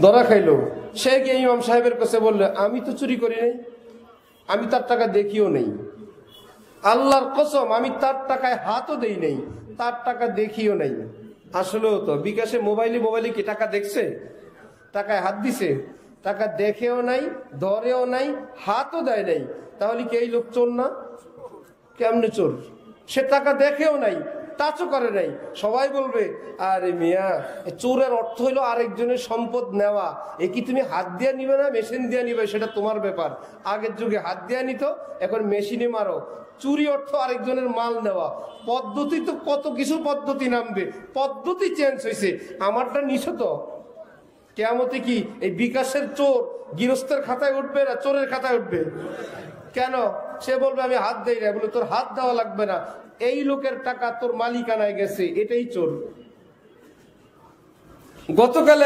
ধরা খাইলো। সে গিয়ে ইমাম সাহেবের কাছে বললো, আমি তো চুরি করি নাই, আমি তার টাকা দেখিও নেই, আল্লাহর কসম আমি তার টাকায় হাতও দেই নেই, তার টাকা দেখিও নাই। আসলেও তো বিকাশে মোবাইলে কি টাকা দেখছে? টাকায় হাত দিছে? টাকা দেখেও নাই, ধরেও নাই, হাতও দেয় নাই। তাহলে কি এই লোক চোর না? কেমনে চোর? সে টাকা দেখেও নাই, টাচও করে নাই। সবাই বলবে আরে মিয়া, চোরের অর্থ হইলো আরেকজনের সম্পদ নেওয়া। এ কি তুমি হাত দিয়ে নিবে না মেশিন দিয়ে নিবে, সেটা তোমার ব্যাপার। আগের যুগে হাত দিয়ে নিত, এখন মেশিনে মারো। চুরি অর্থ আরেকজনের মাল নেওয়া। পদ্ধতি তো কত কিছু পদ্ধতি নামবে, পদ্ধতি চেঞ্জ হয়েছে। আমারটা নিছো তো। কিয়ামতে কি এই বিকাশের চোর গৃহস্থের খাতায় উঠবে না চোরের খাতায় উঠবে? কেন? সে বলবে আমি হাত দেই না। বলে তোর হাত দেওয়া লাগবে না, এই লোকের টাকা তোর মালিকানায় গেছে, এটাই চোর। গতকাল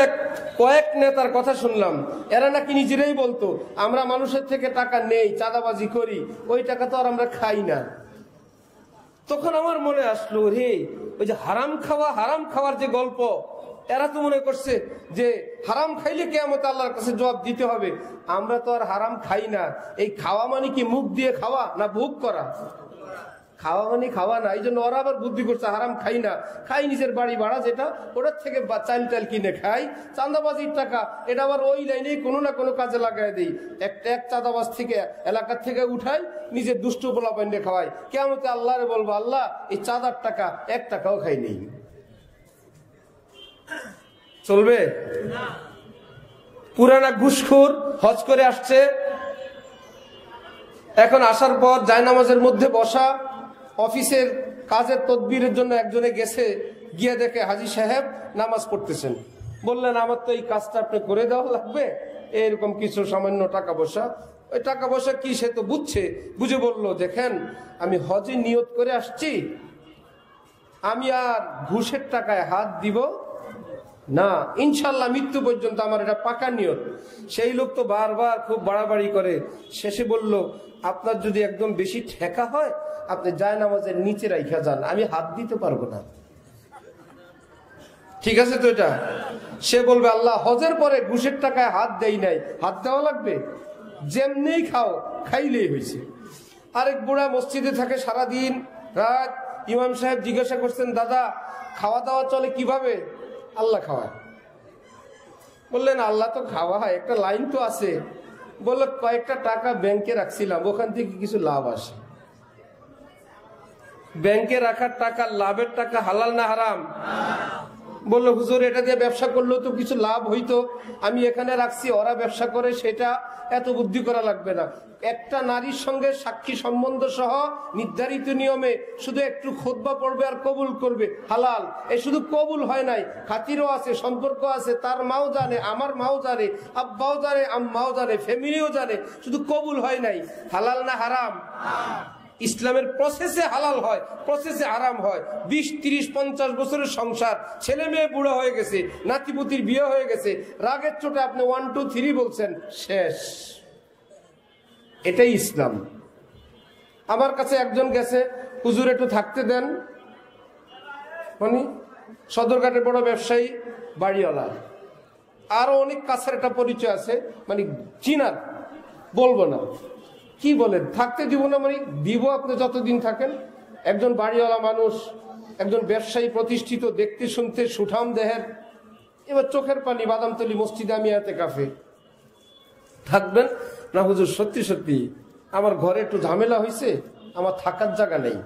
কয়েক নেতার কথা শুনলাম, এরা নাকি নিজেরাই বলতো আমরা মানুষের থেকে টাকা নেই, চাঁদাবাজি করি, ওই টাকা তো আর আমরা খাই না। তখন আমার মনে আসলো, রে ওই যে হারাম খাওয়ার যে গল্প, এরা তো মনে করছে যে হারাম খাইলে কিয়ামতে আল্লাহর কাছে জবাব দিতে হবে। আমরা তো আর হারাম খাই না। এই খাওয়া মানে কি মুখ দিয়ে খাওয়া না ভোগ করা? খাওয়া মানে খাওয়া না। এই জন্য ওরা আবার বুদ্ধি করছে হারাম খাই না, খাই নিজের বাড়ি ভাড়া যেটা, ওটার থেকে চাল টাল কিনে খাই। চাঁদাবাজির টাকা এটা আবার ওই লাইনেই কোনো না কোনো কাজে লাগাই দিই। এক চাঁদাবাজ থেকে এলাকার থেকে উঠাই, নিজের দুষ্ট পোলা পান্ডে খাওয়াই। কিয়ামতে আল্লাহরে বলবো, আল্লাহ এই চাঁদার টাকা 1 টাকাও খাই নেই। চলবে? পুরানা ঘুষখোর হজ করে আসছে, এখন আসার পর জায়নামাজের মধ্যে বসা, অফিসের কাজের তদবিরের জন্য একজনে গেছে, গিয়ে দেখে হাজী সাহেব নামাজ পড়তেছেন। বললেন আমার তো এই কাজটা আপনি করে দেওয়া লাগবে, এরকম কিছু সামান্য টাকা পয়সা। ওই টাকা পয়সা কি সে তো বুঝছে, বুঝে বলল, দেখেন আমি হজে নিয়ত করে আসছি, আমি আর ঘুষের টাকায় হাত দিব না, ইনশাল্লাহ মৃত্যু পর্যন্ত আমার এটা পাকা নিয়ত। সেই লোক তো বারবার খুব বাড়াবাড়ি করে, শেষে বলল আপনার যদি একদম বেশি ঠেকা হয় আপনি জায়নামাজের নিচে রাইখা যান, আমি হাত দিতে পারবো না। ঠিক আছে তো? এটা সে বলবে আল্লাহ হজের পরে ঘুষের টাকায় হাত দেই নাই, হাত দেওয়া লাগবে? যেমনি খাও, খাইলেই হয়েছে। আরেক বুড়া মসজিদে থাকে সারাদিন রাত। ইমাম সাহেব জিজ্ঞাসা করছেন, দাদা খাওয়া দাওয়া চলে কিভাবে? আল্লাহ খাওয়ায়। বললেন আল্লাহ তো খাওয়ায়, একটা লাইন তো আছে। বললো কয়েকটা টাকা ব্যাংকে রাখছিলাম, ওখান থেকে কিছু লাভ আসে। ব্যাংকে রাখার টাকা, লাভের টাকা হালাল না হারাম? বললো হুজুর এটা দিয়ে ব্যবসা করলেও তো কিছু লাভ হইতো, আমি এখানে রাখছি, ওরা ব্যবসা করে, সেটা এত বুদ্ধি করা লাগবে না। একটা নারীর সঙ্গে সাক্ষী সম্বন্ধ সহ নির্ধারিত নিয়মে শুধু একটু খুতবা পড়বে আর কবুল করবে, হালাল। এই শুধু কবুল হয় নাই, খাতিরও আছে, সম্পর্ক আছে, তার মাও জানে, আমার মাও জানে, আব্বাও জানে, আম্মাও জানে, ফ্যামিলিও জানে, শুধু কবুল হয় নাই। হালাল না হারাম? ইসলামের প্রসেসে হালাল হয়, প্রসেসে হারাম হয়। 20, 30, 50 বছরের সংসার, ছেলে মেয়ে বুড়ো হয়ে গেছে, নাতিপুতির বিয়ে হয়ে গেছে, রাগের চোটে আপনি 1, 2, 3 বলছেন, শেষ। এটাই ইসলাম। আমার কাছে একজন গেছে, হুজুর একটু থাকতে দেন, মানে সদরঘাটের বড় ব্যবসায়ী, বাড়িওয়ালা, আরো অনেক কাছের একটা পরিচয় আছে, মানে চিনার, বলবো না। কি বলেন থাকতে দিব না? মানে দিব, আপনি যতদিন থাকেন। একজন বাড়িওয়ালা মানুষ, একজন ব্যবসায়ী প্রতিষ্ঠিত, দেখতে শুনতে সুঠাম দেহের। এবার চোখের পানি, বাদামতলী মসজিদে আমি এতে কাফে থাকবেন না? হুজুর সত্যি সত্যি আমার ঘরে একটু ঝামেলা হয়েছে, আমার থাকার জায়গা নেই।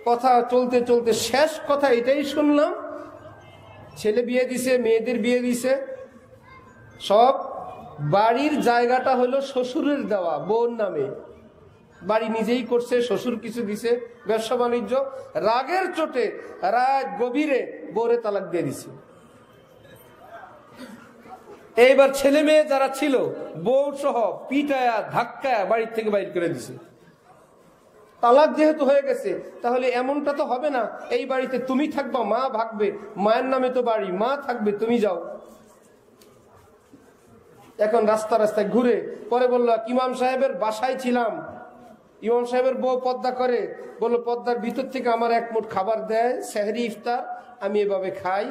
কথা চলতে চলতে শেষ কথা এটাই শুনলাম, ছেলে বিয়ে দিছে, মেয়েদের বিয়ে দিছে, সব বাড়ির জায়গাটা হলো শ্বশুরের দেওয়া, বোন নামে। বাড়ি নিজেই করছে, শ্বশুর কিছু দিছে, ব্যবসা বাণিজ্য। রাগের চোটে রাত গভীরে বউরে তালাক দিয়ে দিছে। এইবার ছেলে মেয়ে যারা ছিল, বউ সহ পিটায়া ধাক্কায়া বাড়ির থেকে বাইর করে দিছে। তালাক যেহেতু হয়ে গেছে, তাহলে এমনটা তো হবে না এই বাড়িতে তুমি থাকবা, মা ভাগবে, মায়ের নামে তো বাড়ি, মা থাকবে, তুমি যাও। এখন রাস্তা রাস্তায় ঘুরে পরে বললো ইমাম সাহেবের বাসায় ছিলাম, ইমাম সাহেবের বউ পর্দা করে, বললো পর্দার ভিতর থেকে আমার এক মুঠ খাবার দেয়, সেহরি ইফতার, আমি এভাবে খাই,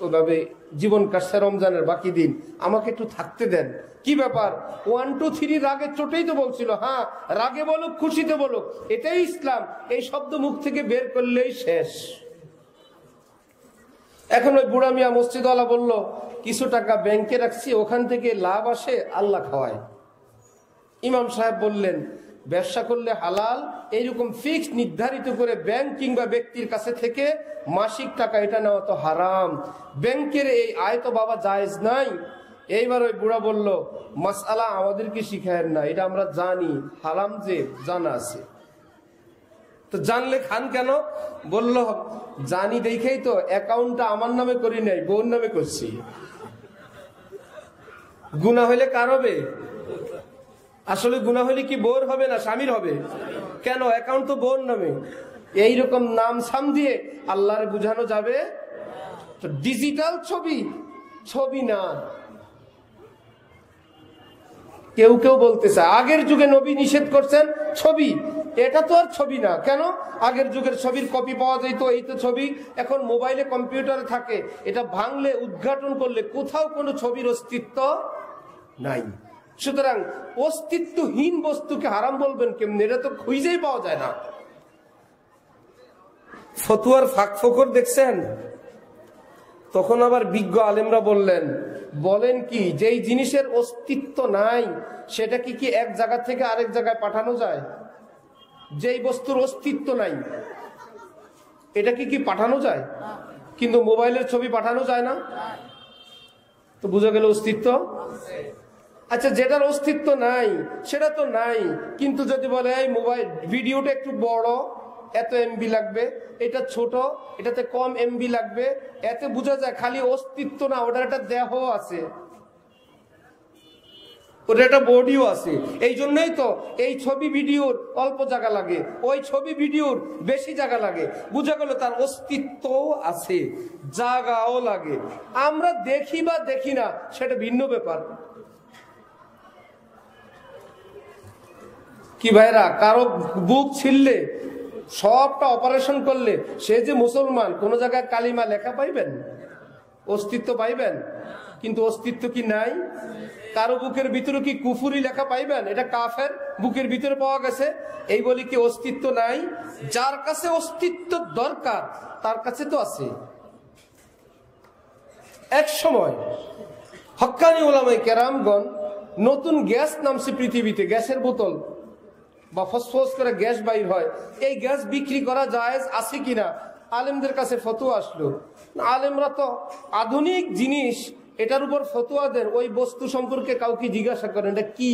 ওইভাবে জীবন কাটছে রমজানের বাকি দিন, আমাকে একটু থাকতে দেন। কি ব্যাপার? 1, 2, 3 রাগের চোটেই তো বলছিল। হ্যাঁ, রাগে বলুক, খুশিতে বলুক, এটাই ইসলাম। এই শব্দ মুখ থেকে বের করলেই শেষ। এখন ওই বুড়া মিয়া মসজিদওয়ালা বলল কিছু টাকা ব্যাংকে রাখছি, ওখান থেকে লাভ আসে, আল্লাহ খাওয়ায়। ইমাম সাহেব বললেন ব্যবসা করলে হালাল, এইরকম ফিক্স নির্ধারিত করে ব্যাংক কিংবা ব্যক্তির কাছে থেকে মাসিক টাকা এটা নেওয়া তো হারাম। ব্যাংকের এই আয় তো বাবা জায়েজ নাই। এইবার ওই বুড়া বলল মাসআলা আমাদেরকে শিখায়েন না, এটা আমরা জানি, হারাম যে জানা আছে। তো জানলে খান কেন? বলল জানি দেখেই তো অ্যাকাউন্টটা আমার নামে করি নাই, বোন নামে করছি। গুনাহ হইলে কার হবে? আসলে গুনাহ হইলে কি বোর হবে না স্বামীর হবে? কেন? অ্যাকাউন্ট তো বোন নামে। এইরকম নাম সাম দিয়ে আল্লাহরে বুঝানো যাবে তো ডিজিটাল ছবি ছবি না। কেউ কেউ বলতেছে আগের যুগে নবী নিষেধ করছেন ছবি, এটা তো আর ছবি না। কেন? আগের যুগের ছবির কপি পাওয়া যেত, এই তো ছবি। এখন মোবাইলে কম্পিউটারে থাকে, এটা ভাঙলে উদ্ঘাটন করলে কোথাও কোনো ছবির অস্তিত্ব নাই। সুতরাং অস্তিত্বহীন বস্তুকে হারাম বলবেন কেমনি? এটা তো খুঁজেই পাওয়া যায় না। ফতুয়ার ফাঁক ফোকর দেখছেন? তখন আবার বিজ্ঞ আলেমরা বলেন কি, যেই জিনিসের অস্তিত্ব নাই সেটা কি এক জায়গা থেকে আরেক জায়গায় পাঠানো যায়? যেই বস্তুর অস্তিত্ব নাই এটা কি পাঠানো যায়? কিন্তু মোবাইলের ছবি পাঠানো যায় না, তো বুঝা গেল অস্তিত্ব। আচ্ছা, যেটার অস্তিত্ব নাই সেটা তো নাই, কিন্তু যদি বলে এই মোবাইল ভিডিওটা একটু বড়, এত এমবি লাগবে, এটা ছোট, এটাতে কম এমবি লাগবে, এতে বোঝা যায় খালি অস্তিত্ব না, ওটার একটা দেহ আছে, ওটা একটা বডিও আছে। এই জন্যই তো এই ছবি ভিডিওর অল্প জায়গা লাগে, ওই ছবি ভিডিওর বেশি জায়গা লাগে। বুঝা গেল তার অস্তিত্ব আছে, জায়গাও লাগে। আমরা দেখি বা দেখি না সেটা ভিন্ন ব্যাপার। কি ভাইরা, কারো বুক ছিললে, সবটা অপারেশন করলে সে যে মুসলমান, কোন জায়গায় কালিমা লেখা পাইবেন? অস্তিত্ব পাইবেন? কিন্তু অস্তিত্ব কি নাই? কারো বুকের ভিতরে কি কুফুরি লেখা পাইবেন? এটা কাফের বুকের ভিতরে পাওয়া গেছে, এই বলি কি অস্তিত্ব নাই? যার কাছে অস্তিত্ব দরকার তার কাছে তো আছে। এক সময় হক্কানি উলামায়ে কেরামগণ, নতুন গ্যাস নামছে পৃথিবীতে, গ্যাসের বোতল বা ফসফস করে গ্যাস বাইর হয়, এই গ্যাস বিক্রি করা জায়েজ আছে কিনা আলেমদের কাছে ফতোয়া আসলো। আলেমরা তো আধুনিক জিনিস, এটার উপর ফতোয়া দেন, ওই বস্তু সম্পর্কে কাউকে জিজ্ঞাসা করেন এটা কি,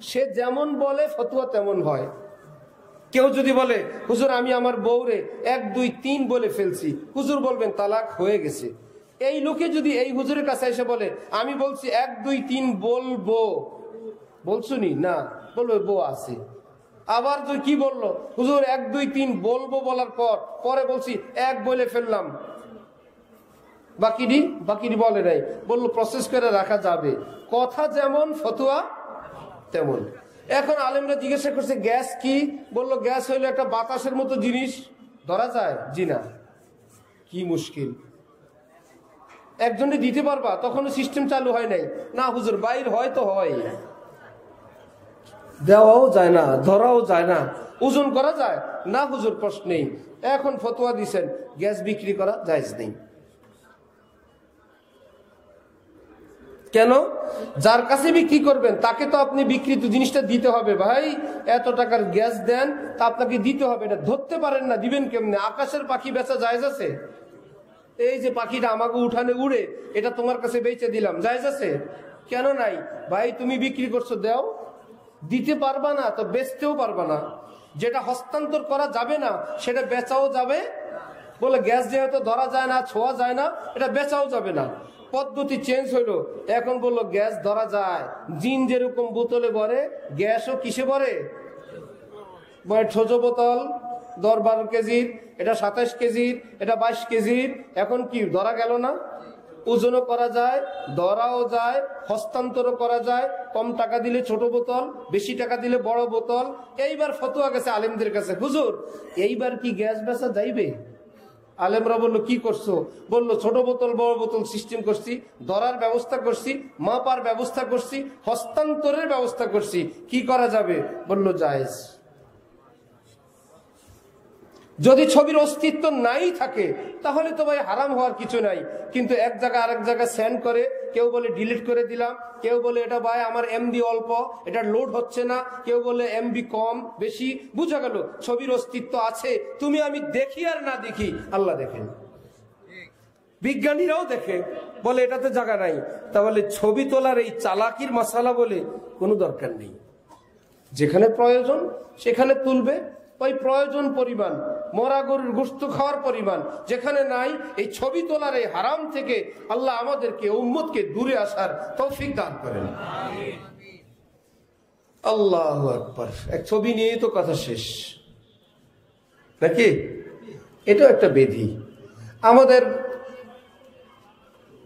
সে যেমন বলে ফতোয়া তেমন হয়। কেউ যদি বলে হুজুর আমি আমার বউরে 1 2 3 বলে ফেলছি, হুজুর বলবেন তালাক হয়ে গেছে। এই লোকে যদি এই হুজুরের কাছে এসে বলে আমি বলছি 1 2 3 বলবো, বলছুনি না, বলবে বউ আছে। আবার তুই কি বললো, হুজুর 1 2 3 বলবো বলার পরে বলছি 1 বলে ফেললাম, বাকিটি বলে নাই, বললো প্রসেস করে রাখা যাবে। কথা যেমন ফতোয়া তেমন। এখন আলেমরা জিজ্ঞাসা করছে গ্যাস কি, বললো গ্যাস হইলো একটা বাতাসের মতো জিনিস, ধরা যায়? জি না। কি মুশকিল, একজনে দিতে পারবা? তখনও সিস্টেম চালু হয় নাই। না হুজুর বাইর হয় তো হয়, দেওয়াও যায় না, ধরাও যায় না, ওজন করা যায় না হুজুর, প্রশ্নেই। এখন ফতোয়া দিছেন গ্যাস বিক্রি করা জায়েজ নেই। কেন? যার কাছে বিক্রি করবেন তাকে তো আপনি বিক্রিত জিনিসটা দিতে হবে। ভাই এত টাকার গ্যাস দেন, তা আপনাকে দিতে হবে। এটা ধরতে পারেন না, দিবেন কেমনে? আকাশের পাখি বেচা জায়েজ আছে? এই যে পাখিটা আমাকে উঠানে উড়ে, এটা তোমার কাছে বেচে দিলাম, জায়েজ আছে? কেন নাই? ভাই তুমি বিক্রি করছো, দাও। দিতে পারবা না তো বেচতেও পারবা না। যেটা হস্তান্তর করা যাবে না সেটা বেচাও যাবে, বলে গ্যাস যেহেতু ধরা যায় না, ছোঁয়া যায় না, এটা বেচাও যাবে না। পদ্ধতি চেঞ্জ হইলো, এখন বললো গ্যাস ধরা যায়। জিন যেরকম বোতলে ভরে, গ্যাসও কিসে ভরে? ছোট বোতল 10-12 কেজির, এটা 27 কেজির, এটা 22 কেজির। এখন কি ধরা গেল না? ওজনও করা যায়, ধরাও যায়, হস্তান্তরও করা যায়। কম টাকা দিলে ছোট বোতল, বেশি টাকা দিলে বড় বোতল। এইবার ফতোয়া গেছে আলেমদের কাছে, হুজুর এইবার কি গ্যাস বেচা যাইবে? আলেমরা বললো কি করছো? বললো ছোট বোতল বড় বোতল সিস্টেম করছি, ধরার ব্যবস্থা করছি, মাপার ব্যবস্থা করছি, হস্তান্তরের ব্যবস্থা করছি। কি করা যাবে? বললো জায়েজ। যদি ছবির অস্তিত্ব নাই থাকে তাহলে তো ভাই হারাম হওয়ার কিছু নাই। কিন্তু এক জায়গা আরেক জায়গায় সেন্ড করে, কেউ বলে ডিলিট করে দিলাম, কেউ বলে এটা ভাই আমার এমবি অল্প, এটা লোড হচ্ছে না, কেউ বলে এমবি কম বেশি। বুঝা গেল ছবির অস্তিত্ব আছে, তুমি আমি দেখি আর না দেখি আল্লাহ দেখেন, বিজ্ঞানীরাও দেখে, বলে এটাতে জায়গা নাই। তাহলে ছবি তোলার এই চালাকির মাসালা বলে কোনো দরকার নেই। যেখানে প্রয়োজন সেখানে তুলবে, ওই প্রয়োজন পরিমাণ, মরা গরুর গোশত খাওয়ার পরিমাণ। যেখানে নাই, এই ছবি তোলার এই হারাম থেকে আল্লাহ আমাদেরকে, উম্মতকে দূরে আসার তৌফিক দান করেন। আল্লাহু আকবার। এক ছবি নিয়েই তো কথা শেষ নাকি? এটাও একটা বেধি। আমাদের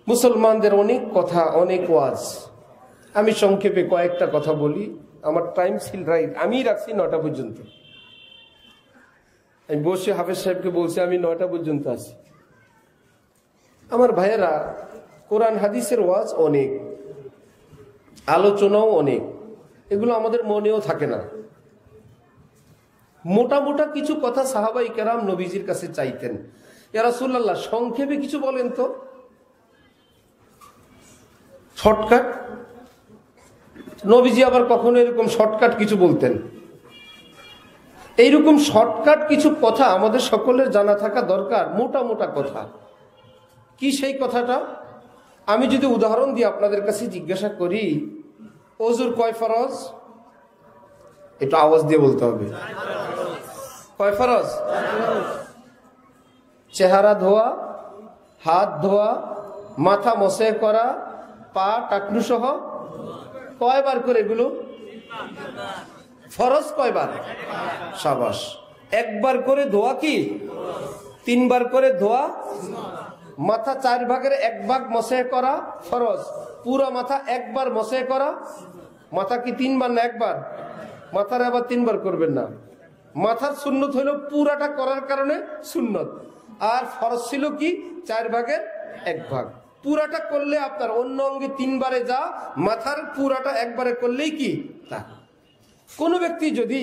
মুসলমানদের অনেক কথা, অনেক ওয়াজ। আমি সংক্ষেপে কয়েকটা কথা বলি। আমার টাইম ছিল রাইট, আমি রাখছি 9টা পর্যন্ত। আমি বসে হাফেজ সাহেবকে বলছি আমি 9টা পর্যন্ত আছি। আমার ভাইয়েরা, কোরআন হাদিসের ওয়াজ অনেক, আলোচনাও অনেক, এগুলো আমাদের মনেও থাকে না। মোটা মোটা কিছু কথা সাহাবাই কেরাম নবীজির কাছে চাইতেন, ইয়া রাসূলুল্লাহ সংক্ষেপে কিছু বলেন তো, শর্টকাট। নবীজি আবার কখনো এরকম শর্টকাট কিছু বলতেন। এইরকম শর্টকাট কিছু কথা আমাদের সকলের জানা থাকা দরকার, মোটা মোটা কথা। কি সেই কথাটা? আমি যদি উদাহরণ দিয়ে আপনাদের কাছে জিজ্ঞাসা করি, ওযুর কয় ফরজ? একটু আওয়াজ দিয়ে বলতে হবে। কয় ফরজ? চেহারা ধোয়া, হাত ধোয়া, মাথা মসে করা, পা টাকনু সহ কয়বার করে এগুলো ফরজ? কয়বার? শাবাশ। একবার করে ধোয়া কি? 3 বার করে ধোয়া। মাথা 4 ভাগের 1 ভাগ মসে করা ফরজ। পুরো মাথা একবার মসে করা। মাথা কি 3 বার না 1 বার? মাথার আবার 3 বার করবেন না। মাথার সুন্নত হলো পুরাটা করার কারণে সুন্নত, আর ফরজ ছিল কি 4 ভাগের 1 ভাগ। পুরাটা করলে আপনার অন্য অঙ্গে 3 বারে যা, মাথার পুরাটা একবারে করলেই কি তা। কোন ব্যক্তি যদি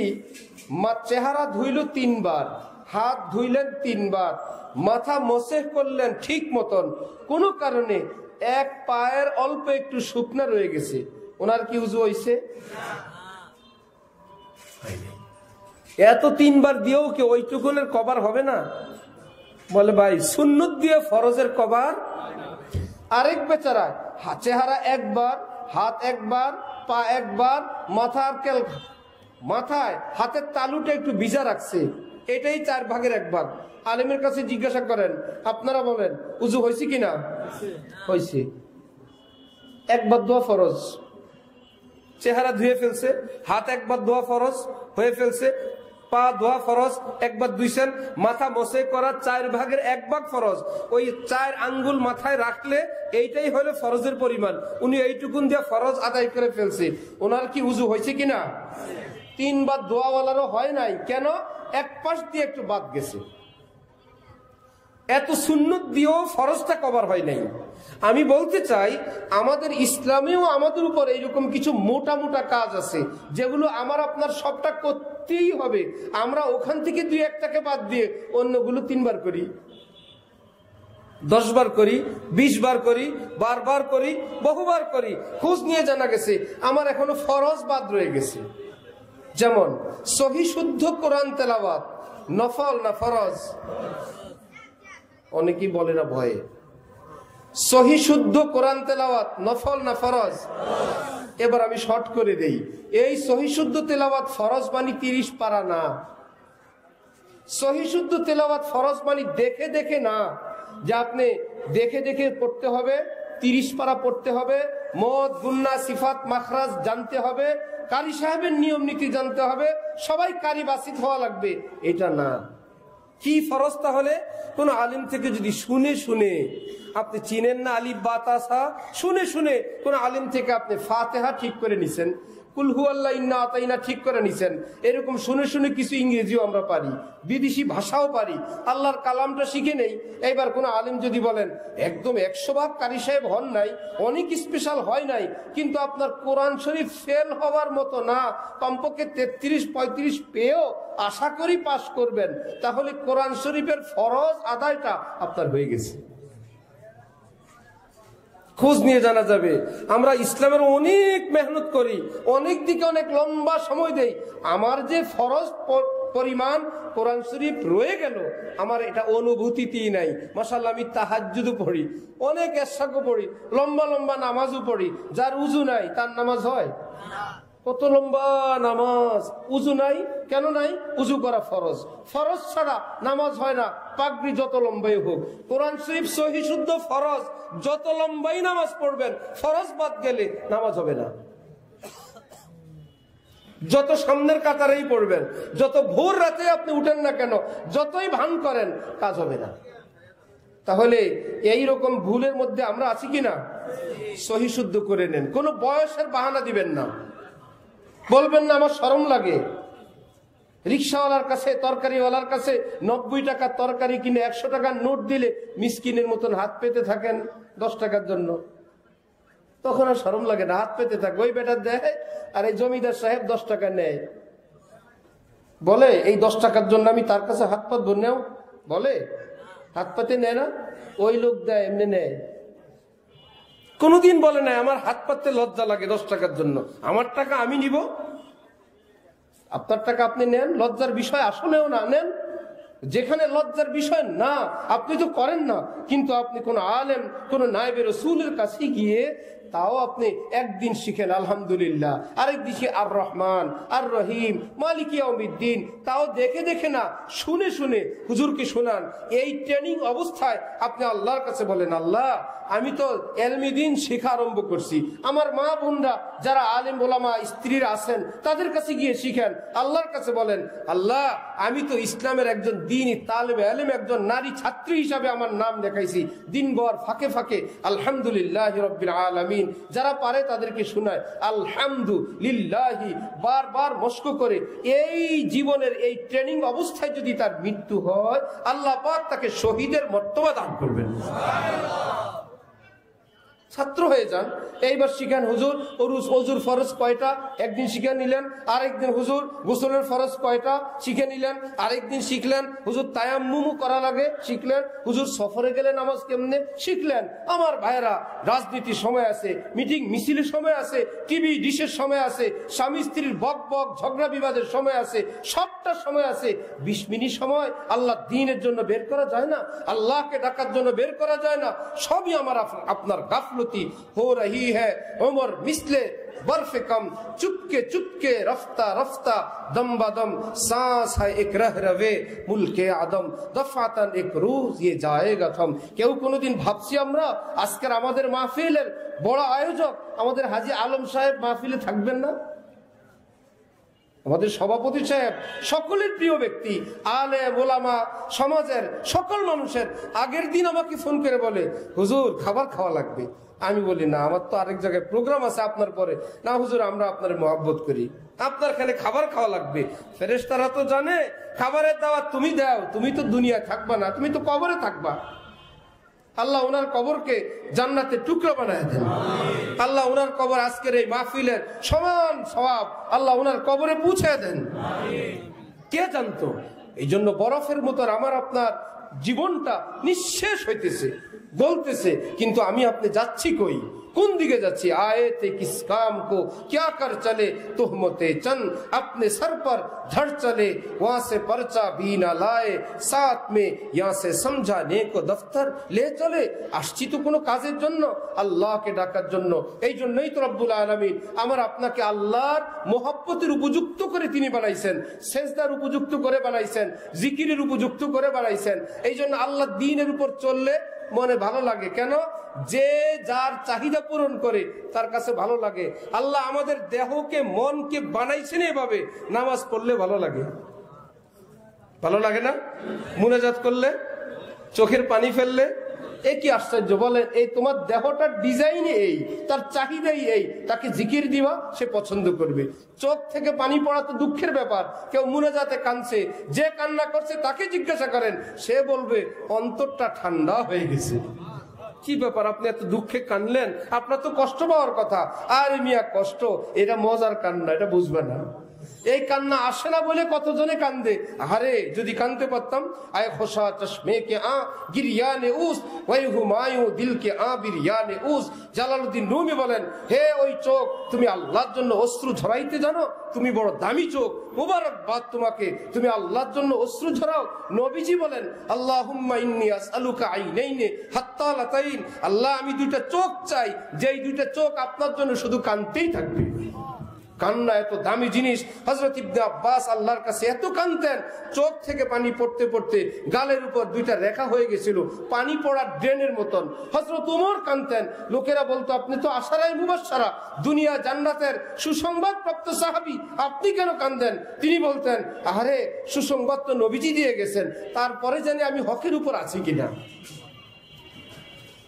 চেহারা ধুইল 3 বার, হাত ধুইলেন 3 বার, মাথা মসেহ করলেন ঠিক মতন, কোন কারণে এক পায়ের অল্প একটু শুকনা রয়ে গেছে, ওনার কি উযু হইছে? এত 3 বার দিয়েও কি ওইটুকুনের কভার হবে না? বলে ভাই সুন্নত দিয়ে ফরজের কভার। আরেক বেচারা চেহারা 1 বার, হাত 1 বার, পা 1 বার, মাথায় হাতের তালুটা একটু ভিজা রাখছে, এটাই 4 ভাগের 1 ভাগ। আলেমের কাছে জিজ্ঞাসা করেন, আপনারা বলেন উযু হয়েছে কিনা? হয়েছে। 1 বার ধোয়া ফরজ। চেহারা ধুয়ে ফেলছে, হাত 1 বার ধোয়া ফরজ হয়ে ফেলছে, পা ধোয়া ফরজ 1 বার ধুইছেন, মাথা মসে করা 4 ভাগের 1 ভাগ ফরজ। ওই 4 আঙ্গুল মাথায় রাখলে এইটাই হলো ফরজের পরিমাণ। উনি এইটুকুন দিয়ে ফরজ আদায় করে ফেলছে, ওনার কি উযু হয়েছে কিনা? 3 বার দোয়াওয়ালারও হয় নাই। কেন? এক পাশ দিয়ে একটু বাদ গেছে। এত সুন্নত দিয়েও ফরজটা কভার হয় নাই। আমি বলতে চাই আমাদের ইসলামেও আমাদের উপর এইরকম কিছু মোটা মোটা কাজ আছে যেগুলো আমার আপনার সবটা করতেই হবে। আমরা ওখান থেকে 2-1টাকে বাদ দিয়ে অন্যগুলো 3 বার করি, 10 বার করি, 20 বার করি, বারবার করি, বহুবার করি। খোঁজ নিয়ে জানা গেছে আমার এখনো ফরজ বাদ রয়ে গেছে। যেমন সহি শুদ্ধ কোরআন তেলাওয়াত নফল না ফরজ? অনেকেই বলে না ভয়ে। সহি শুদ্ধ কোরআন তেলাওয়াত নফল না ফরজ? এবার আমি শর্ট করে দেই, এই সহি শুদ্ধ তেলাওয়াত ফরজ মানে 30 পারা না। সহি শুদ্ধ তেলাওয়াত ফরজ মানে দেখে দেখে না, যে আপনি দেখে দেখে পড়তে হবে, 30 পারা পড়তে হবে, মদ গুন্না সিফাত মাখরাজ জানতে হবে, কারি সাহেবের নিয়ম নীতি জানতে হবে, সবাই কারি বাসিত হওয়া লাগবে, এটা না। কি ফরজ? তাহলে কোন আলিম থেকে যদি শুনে শুনে, আপনি চিনেন না আলিফ বা তাসা, শুনে শুনে কোন আলিম থেকে আপনি ফাতিহা ঠিক করে নিছেন, কুল হুয়াল্লাহ ইন্না আতাইনা ঠিক করে নিছেন, এরকম শুনে শুনে কিছু ইংরেজিও আমরা পারি, বিদেশি ভাষাও পারি, আল্লাহর কালামটা শিখে নেই। এইবার কোন আলিম যদি বলেন একদম 100 ভাগ কারি সাহেব হন নাই, অনেক স্পেশাল হয় নাই, কিন্তু আপনার কোরআন শরীফ ফেল হওয়ার মতো না, কমপক্ষে 33-35 পেয়েও আশা করি পাশ করবেন, তাহলে কোরআন শরীফের ফরজ আদায়টা আপনার হয়ে গেছে। খোঁজ নিয়ে জানা যাবে। আমরা ইসলামের অনেক মেহনত করি, অনেক দিকে অনেক লম্বা সময় দেই, আমার যে ফরজ পরিমাণ কোরআন শরীফ রয়ে গেল আমার এটা অনুভূতিতেই নাই। মাশাআল্লাহ আমি তাহাজ্জুদও পড়ি, অনেক এশাকও পড়ি, লম্বা লম্বা নামাজও পড়ি, যার উযু নাই তার নামাজ হয়? কত লম্বা নামাজ, উযু নাই। কেন নাই? উযু করা ফরজ, ফরজ ছাড়া নামাজ হয় না, পাগড়ি যত লম্বাই হোক। কোরআন শরীফ সহি শুদ্ধ ফরজ, যত লম্বাই নামাজ পড়বেন, ফরজ বাদ গেলে নামাজ হবে না। যত সামনের কাতারেই পড়বেন, যত ভোর রাতে আপনি উঠেন না কেন, যতই ভান করেন, কাজ হবে না। তাহলে এই রকম ভুলের মধ্যে আমরা আছি কিনা? সহি শুদ্ধ করে নেন, কোনো বয়সের বাহানা দিবেন না, বলবেন না আমার শরম লাগে। রিক্সাওয়ালার কাছে, তরকারিওয়ালার কাছে 90 টাকার তরকারি কিনে 100 টাকার নোট দিলে মিসকিনের মতন হাত পেতে থাকেন 10 টাকার জন্য, তখন আর শরম লাগে না, হাত পেতে থাকে। ওই বেটা দেয় আর এই জমিদার সাহেব 10 টাকা নেয়, বলে এই 10 টাকার জন্য আমি তার কাছে হাত পাতবো? নেও, বলে হাত পাতে নেয় না, ওই লোক দেয় এমনি নেয়। কোনদিন বলে না আমার হাত পাততে লজ্জা লাগে 10 টাকার জন্য, আমার টাকা আমি নিব, আপনার টাকা আপনি নেন, লজ্জার বিষয় আসলেও না, নেন। যেখানে লজ্জার বিষয় না, আপনি তো করেন না, কিন্তু আপনি কোন আলেম, কোন নায়েবে রাসূলের কাছে গিয়ে তাও আপনি একদিন শিখেন আলহামদুলিল্লাহ, আরেক দিকে আর রহমান আর রহিম মালিক ইয়াউমিদ্দিন, তাও দেখে দেখে না, শুনে শুনে হুজুরকে শোনান। এই ট্রেনিং অবস্থায় আপনি আল্লাহর কাছে বলেন, আল্লাহ আমি তো এলমি দিন শেখা আরম্ভ করছি, আমার মা বোনরা যারা আলেম ওলামা স্ত্রীরা আছেন তাদের কাছে গিয়ে শিখেন। আল্লাহর কাছে বলেন, আল্লাহ আমি তো ইসলামের একজন দ্বীনী তালেবে ইলম, একজন নারী ছাত্রী হিসাবে আমার নাম লেখাইছি, দিনভর ফাঁকে ফাঁকে আলহামদুলিল্লাহি রাব্বিল আলামিন। যারা পারে তাদেরকে শোনায় আলহামদুলিল্লাহি, বারবার মস্ক করে। এই জীবনের এই ট্রেনিং অবস্থায় যদি তার মৃত্যু হয়, আল্লাহ পাক তাকে শহীদের মর্তবা দান করবেন। ছাত্র হয়ে যান, এইবার শিখেন হুজুর ওযুর ফরজ কয়টা, একদিন শিখে নিলেন। আরেকদিন হুজুর গোসলের ফরজ কয়টা, শিখে নিলেন। আরেকদিন শিখলেন হুজুর তায়াম্মুমু করা লাগে, শিখলেন। হুজুর সফরে গেলে নামাজ কেমনে, শিখলেন। আমার ভাইয়েরা, রাজনীতির সময় আছে, মিটিং মিছিলের সময় আছে, টিভি ডিশের সময় আছে, স্বামী স্ত্রীর বক বক ঝগড়া বিবাদের সময় আছে, সবটা সময় আছে। 20 মিনিট সময় আল্লাহ দ্বীনের জন্য বের করা যায় না, আল্লাহকে ডাকার জন্য বের করা যায় না? সবই আমার আপনার গাফলতি हो रही है। उम्र मिसले बर्फ कम, चुपके चुपके रफ्ता रफ्ता, दम बदम सांस है एक रह रवे मुल्के आदम, दफातन एक रोज ये जाएगा थम। কেউ কোনোদিন ভাবছি আমরা আজকের আমাদের মাহফিলের বড় আয়োজক আমাদের হাজী আলম সাহেব মাহফিলে থাকবেন না? আমাদের সভাপতি সাহেব, সকলের প্রিয় ব্যক্তি, আলেম ওলামা, সমাজের সকল মানুষের। আগের দিন আমাকে ফোন করে বলে, হুজুর খাবার খাওয়া লাগবে। আমি বলি না, আমার তো আরেক জায়গায় প্রোগ্রাম আছে আপনার পরে। না হুজুর, আমরা আপনার মহব্বত করি, আপনার খানে খাবার খাওয়া লাগবে। ফেরেশতারা তো জানে খাবারের দাওয়াত তুমি দাও, তুমি তো দুনিয়ায় থাকবা না, তুমি তো কবরে থাকবা। আল্লাহ ওনার কবরকে জান্নাতে টুকরো বানায় দেন। আল্লাহ ওনার কবর আজকের এই মাহফিলের সমান সওয়াব আল্লাহ ওনার কবরে পৌঁছে দেন। কে জানতো? এই জন্য বরফের মতো আমার আপনার জীবনটা নিঃশেষ হইতেছে, গলতেছে, কিন্তু আমি আপনি যাচ্ছি কই, কোন দিকে যাচ্ছি? আয়েতে কিস কাম কো क्या कर चले तुहमते चंद अपने सर पर धड़ चले, वहां से पर्चा भी ना लाए साथ में, यहाँ से समझाने को दफ्तर ले चले। আসছি তো কোনো কাজের জন্য, আল্লাহকে ডাকার জন্য। এই জন্যই তো রব্বুল আলামিন আমার আপনাকে আল্লাহর মহব্বতের উপযুক্ত করে তিনি বানাইছেন, সেজদার উপযুক্ত করে বানাইছেন, জিকিরের উপযুক্ত করে বানাইছেন। এই জন্য আল্লাহ দ্বীনের উপর চললে মনে ভালো লাগে। কেন? যে যার চাহিদা পূরণ করে তার কাছে ভালো লাগে। আল্লাহ আমাদের দেহকে মনকে বানাইছেন এভাবে, নামাজ পড়লে ভালো লাগে, ভালো লাগে না? মুনাজাত করলে, চোখের পানি ফেললে, এ কি আশ্চর্য বলেন? এই তোমার দেহটার ডিজাইন এই, তার চাহিদাই এই, তাকে জিকির দিবা সে পছন্দ করবে। চোখ থেকে পানি পড়া তো দুঃখের ব্যাপার। কেউ মুনাজাতে কাঁদছে, যে কান্না করছে তাকে জিজ্ঞাসা করেন, সে বলবে অন্তরটা ঠান্ডা হয়ে গেছে। কি ব্যাপার, আপনি এত দুঃখে কানলেন? আপনার তো কষ্ট পাওয়ার কথা। আর মিয়া কষ্ট, এটা মজার কান্না, এটা বুঝবে না। এই কান্না আসে না বলে কতজনে কান্দে। আরে যদি কানতে পারতাম, আয় খোসা চশমে কে আ গিরিয়ানে উস ওই হুমায়ু দিল কে আ বিরিয়ানে উস। জালালউদ্দিন রুমি বলেন, হে ওই চোখ, তুমি আল্লাহর জন্য অশ্রু ঝরাইতে জানো, তুমি বড় দামি চোখ, মুবারকবাদ তোমাকে, তুমি আল্লাহর জন্য অশ্রু ঝরাও। নবীজি বলেন, আল্লাহুম্মা ইন্নী আসআলুকা আইনাইনি হাত্তালাতাইন, আল্লাহ আমি দুইটা চোখ চাই, যেই দুইটা চোখ আপনার জন্য শুধু কানতেই থাকবে। কান্না এত দামি জিনিস। হযরত ইবনে আব্বাস আল্লাহর কাছে এত কাঁদতেন, চোখ থেকে পানি পড়তে পড়তে গালের উপর দুইটা রেখা হয়ে গেছিল, পানি পড়ার ড্রেনের মতন। হযরত ওমর কাঁদতেন। লোকেরা বলতো, আপনি তো আশারায়ে মুবাশশারা, দুনিয়া জান্নাতের সুসংবাদ প্রাপ্ত সাহাবী, আপনি কেন কাঁদেন? তিনি বলতেন, আরে সুসংবাদ তো নবীজি দিয়ে গেছেন, তারপরে জানি আমি হকের উপর আছি কিনা।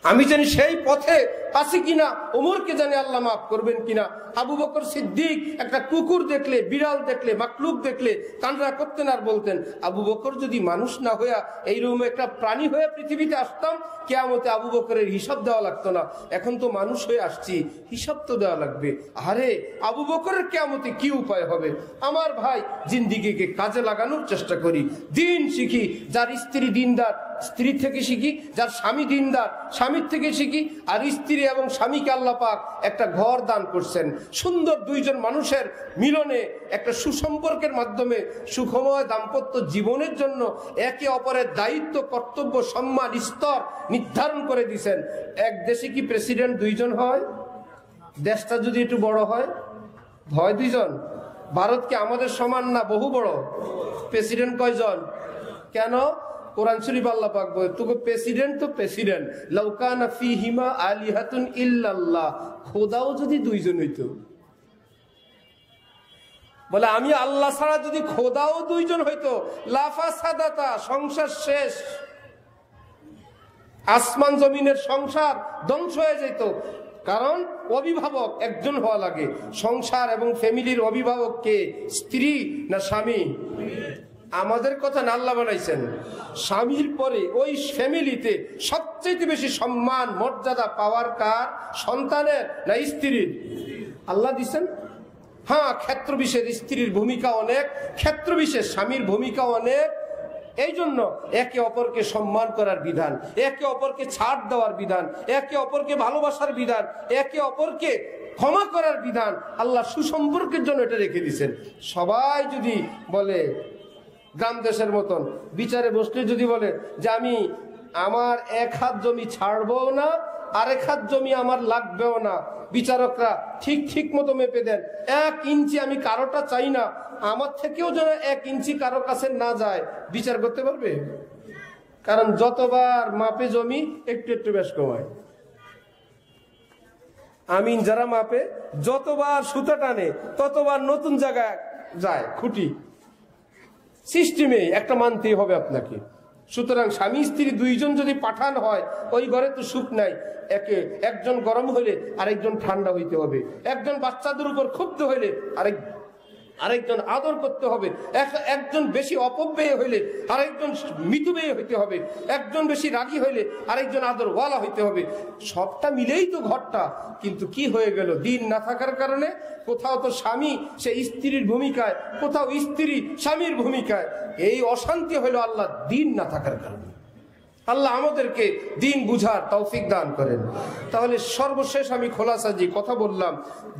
আমি জানি সেই পথে আছি কিনা, ওমরকে জানি আল্লাহ মাফ করবেন কিনা। আবু বকর সিদ্দিক একটা কুকুর দেখলে, বিড়াল দেখলে, মাকলুক দেখলে কান্না করতেন আর বলতেন, আবু বকর যদি মানুষ না হইয়া এইরকম একটা প্রাণী হয়ে পৃথিবীতে আসতাম, কিয়ামতে আবু বকরের হিসাব দেওয়া লাগতো না। এখন তো মানুষ হয়ে আসছি, হিসাব তো দেওয়া লাগবে। আরে আবু বকরের কিয়ামতে কি উপায় হবে? আমার ভাই, জিন্দিগিকে কাজে লাগানোর চেষ্টা করি, দিন শিখি। যার স্ত্রী দিনদার, স্ত্রী থেকে শিখি। যার স্বামী দিনদার, স্বামীর থেকে শিখি। আর স্ত্রী এবং স্বামীকে আল্লাহ পাক একটা ঘর দান করছেন, সুন্দর দুইজন মানুষের মিলনে একটা সুসম্পর্কের মাধ্যমে সুখময় দাম্পত্য জীবনের জন্য একে অপরের দায়িত্ব, কর্তব্য, সম্মান, স্তর নির্ধারণ করে দিয়েছেন। এক দেশে কি প্রেসিডেন্ট দুইজন হয়? দেশটা যদি একটু বড় হয়, হয় দুইজন। ভারত কি আমাদের সমান না বহু বড়? প্রেসিডেন্ট কয়জন? কেন? কোরআন শরীফ আল্লাহ পাক বলে, তোকে প্রেসিডেন্ট তো প্রেসিডেন্ট, লাউকানা ফিহিমা আলিহাতুন ইল্লাল্লাহ, খোদাও যদি দুইজন হইতো। বলে আমি আল্লাহ ছাড়া যদি খোদাও দুইজন হইতো, লাফাসাদাতা, সংসার শেষ, আসমান জমিনের সংসার ধ্বংস হয়ে যেত। কারণ অভিভাবক একজন হওয়া লাগে। সংসার এবং ফ্যামিলির অভিভাবক কে? স্ত্রী না স্বামী? আমাদের কথা না, আল্লাহ বানাইছেন। স্বামীর পরে ওই ফ্যামিলিতে সবচেয়ে বেশি সম্মান মর্যাদা পাওয়ার কার? সন্তানের না স্ত্রীর? আল্লাহ দিচ্ছেন। হ্যাঁ, ক্ষেত্র বিশেষ স্ত্রীর ভূমিকা অনেক, ক্ষেত্র বিশেষ স্বামীর ভূমিকা অনেক। এই জন্য একে অপরকে সম্মান করার বিধান, একে অপরকে ছাড় দেওয়ার বিধান, একে অপরকে ভালোবাসার বিধান, একে অপরকে ক্ষমা করার বিধান আল্লাহ সুসম্পর্কের জন্য এটা রেখে দিয়েছেন। সবাই যদি বলে গ্রাম দেশের মতন বিচারে বসলে যদি বলে যে আমি আমার 1 হাত জমি ছাড়বো না, আরেক হাত জমি আমার লাগবেও না, বিচারকরা ঠিক মতো মেপে দেন, 1 ইঞ্চি আমি কারোটা চাই না, আমার থেকেও যেন 1 ইঞ্চি কারো কাছে না যায়, বিচার করতে পারবে? কারণ যতবার মাপে জমি একটু বেশ কমায়। আমিন যারা মাপে, যতবার সুতা টানে ততবার নতুন জায়গায় যায় খুঁটি। সিস্টেমে একটা মানতেই হবে আপনাকে। সুতরাং স্বামী স্ত্রী দুইজন যদি পাঠান হয়, ওই ঘরে তো সুখ নাই। একজন গরম হইলে আরেকজন ঠান্ডা হইতে হবে, একজন বাচ্চাদের উপর ক্ষুব্ধ হইলে আরেকজন আদর করতে হবে, একজন বেশি অপব্যয় হইলে আরেকজন মিতব্যয় হইতে হবে, একজন বেশি রাগী হইলে আরেকজন আদরওয়ালা হইতে হবে। সবটা মিলেই তো ঘরটা। কিন্তু কি হয়ে গেল, দিন না থাকার কারণে কোথাও তো স্বামী সে স্ত্রীর ভূমিকায়, কোথাও স্ত্রী স্বামীর ভূমিকায়। এই অশান্তি হইল আল্লাহ দিন না থাকার কারণে। আল্লাহ আমাদেরকে দিন বুঝার তৌফিক দান করেন। তাহলে সর্বশেষ আমি খোলাসা যে কথা বললাম,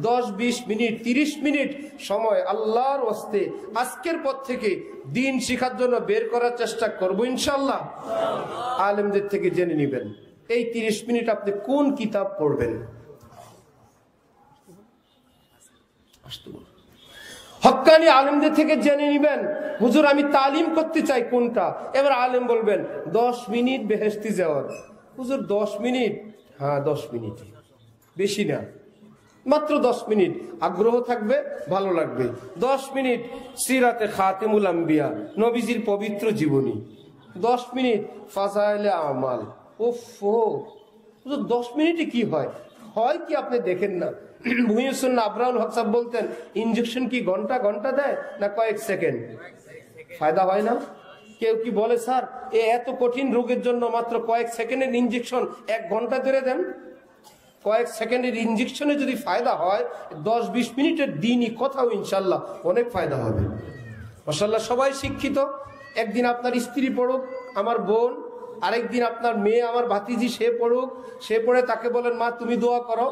10, 20 মিনিট, 30 মিনিট সময় আল্লাহর ওয়াস্তে আজকের পর থেকে দিন শিখার জন্য বের করার চেষ্টা করবো ইনশাআল্লাহ। আলেমদের থেকে জেনে নেবেন এই 30 মিনিট আপনি কোন কিতাব পড়বেন। হক্কানি আলেমদের থেকে জেনে নিবেন, হুজুর আমি তালিম করতে চাই কোনটা। এবার আলেম বলবেন 10 মিনিট বেহেশতি যাওয়ার। হুজুর 10 মিনিট? হ্যাঁ 10 মিনিট, বেশি না, মাত্র 10 মিনিট। আগ্রহ থাকবে, ভালো লাগবে। 10 মিনিট সিরাতে খাতিমুল আম্বিয়া, নবীজির পবিত্র জীবনী। 10 মিনিট ফাজাইলে আমাল। ওফো, হুজুর 10 মিনিটে কি হয়? হয় কি আপনি দেখেন না? আবরাউল হক সাহেব বলতেন, ইনজেকশন কি ঘন্টা ঘন্টা দেয় না কয়েক সেকেন্ড? ফায়দা হয় না? কেউ কি বলে স্যার এত কঠিন রোগের জন্য মাত্র কয়েক সেকেন্ডের ইনজেকশন 1 ঘন্টা ধরে দেন? কয়েক সেকেন্ডের ইনজেকশনে যদি ফায়দা হয়, 10-20 মিনিটের দিনই কোথাও ইনশাল্লাহ অনেক ফায়দা হবে। মাশাআল্লাহ সবাই শিক্ষিত। একদিন আপনার স্ত্রী পড়ুক, আমার বোন, আরেকদিন আপনার মেয়ে, আমার ভাতিজি, সে পড়ুক। সে পড়ে তাকে বলেন মা তুমি দোয়া করো।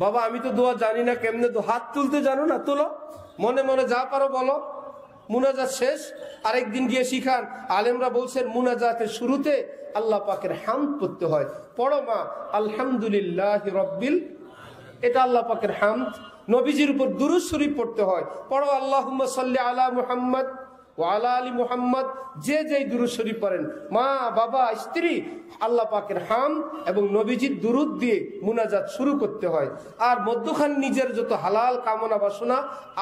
বাবা আমি তো দোয়া জানি না, কেমনে তো হাত তুলতে জানো না, তুলো, মনে মনে যা পারো বলো। মুনাজাত শেষ, আরেকদিন গিয়ে শিখান। আলেমরা বলছেন মুনাজাতের শুরুতে আল্লাহ পাকের হামদ পড়তে হয়। পড়ো মা আলহামদুলিল্লাহ রব্বিল, এটা আল্লাহ পাকের হামদ। নবীজির উপর দুরূদ শরীফ পড়তে হয়। পড়ো আল্লাহুম্মা সাল্লি আলা মুহাম্মদ ওয়া আলা আলি মুহাম্মদ, যে যেই দুরূদ শরীফ পড়েন, মা বাবা স্ত্রী, আল্লাহ পাকের হামদ এবং নবীজির দুরূদ দিয়ে মুনাজাত শুরু করতে হয়। আর মধ্যখান নিজের যত হালাল কামনা বাসনা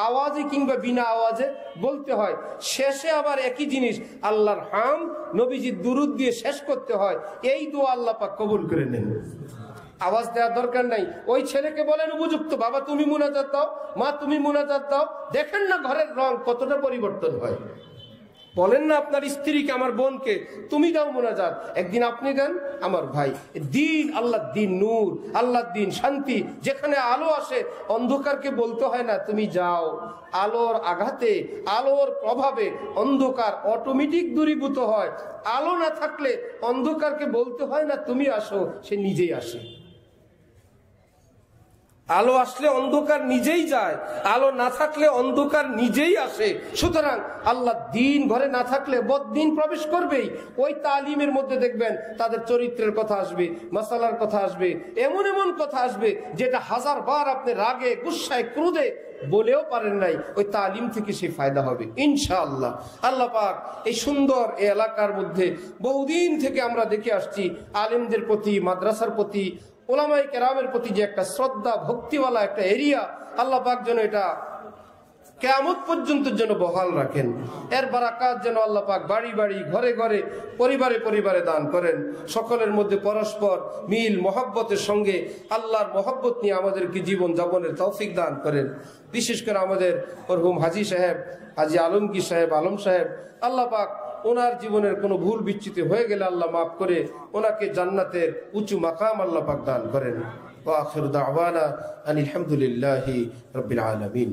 আওয়াজে কিংবা বিনা আওয়াজে বলতে হয়। শেষে আবার একই জিনিস আল্লাহর হামদ নবীজির দুরূদ দিয়ে শেষ করতে হয়। এই দোয়া আল্লাহ পাক কবুল করে নেন। আওয়াজ দেওয়ার দরকার নাই। ওই ছেলেকে বলেন উপযুক্ত, বাবা তুমি মুনাজাত দাও, মা তুমি মুনাজাত দাও। দেখেন না ঘরের রং কতটা পরিবর্তন হয়। বলেন না আপনার স্ত্রীকে, আমার বোনকে, তুমি দাও মুনাজাত, একদিন আপনি দেন আমার ভাই। দিন আল্লাহর দিন, নূর আল্লাহর দিন, শান্তি। যেখানে আলো আসে অন্ধকারকে বলতে হয় না তুমি যাও। আলোর আঘাতে, আলোর প্রভাবে অন্ধকার অটোমেটিক দূরীভূত হয়। আলো না থাকলে অন্ধকারকে বলতে হয় না তুমি আসো, সে নিজেই আসে। আলো আসলে অন্ধকার নিজেই যায়, আলো না থাকলে অন্ধকার নিজেই আসে। সুতরাং আল্লাহ দিন ঘরে না থাকলে বদ্দিন প্রবেশ করবেই। ওই তালিমের মধ্যে দেখবেন তাদের চরিত্রের কথা আসবে, মাসালার কথা আসবে, এমন এমন কথা আসবে যেটা 1000 বার আপনি রাগে, গুসায়, ক্রোধে বলেও পারেন নাই। ওই তালিম থেকে সে ফায়দা হবে ইনশাআল্লাহ। আল্লাহ পাক এই সুন্দর এই এলাকার মধ্যে বহুদিন থেকে আমরা দেখে আসছি আলেমদের প্রতি, মাদ্রাসার প্রতি, ওলামায়ে কেরামের প্রতি যে একটা শ্রদ্ধা ভক্তিওয়ালা একটা এরিয়া, আল্লাহ পাক যেন এটা কিয়ামত পর্যন্ত যেন বহাল রাখেন। এর বারাকাত যেন আল্লাহ পাক বাড়ি বাড়ি, ঘরে ঘরে, পরিবারে পরিবারে দান করেন। সকলের মধ্যে পরস্পর মিল মহব্বতের সঙ্গে আল্লাহর মহব্বত নিয়ে আমাদেরকে জীবন যাপনের তৌফিক দান করেন। বিশেষ করে আমাদের মরহুম হাজী সাহেব, হাজী আলমগীর সাহেব, আলম সাহেব, আল্লাহ পাক ওনার জীবনের কোনো ভুল বিচ্যুতি হয়ে গেলে আল্লাহ মাফ করে ওনাকে জান্নাতের উঁচু মাকাম আল্লাহ পাক দান করেন। ওয়া আখিরু দাওয়ানা আনিল হামদুলিল্লাহি রাব্বিল আলামিন।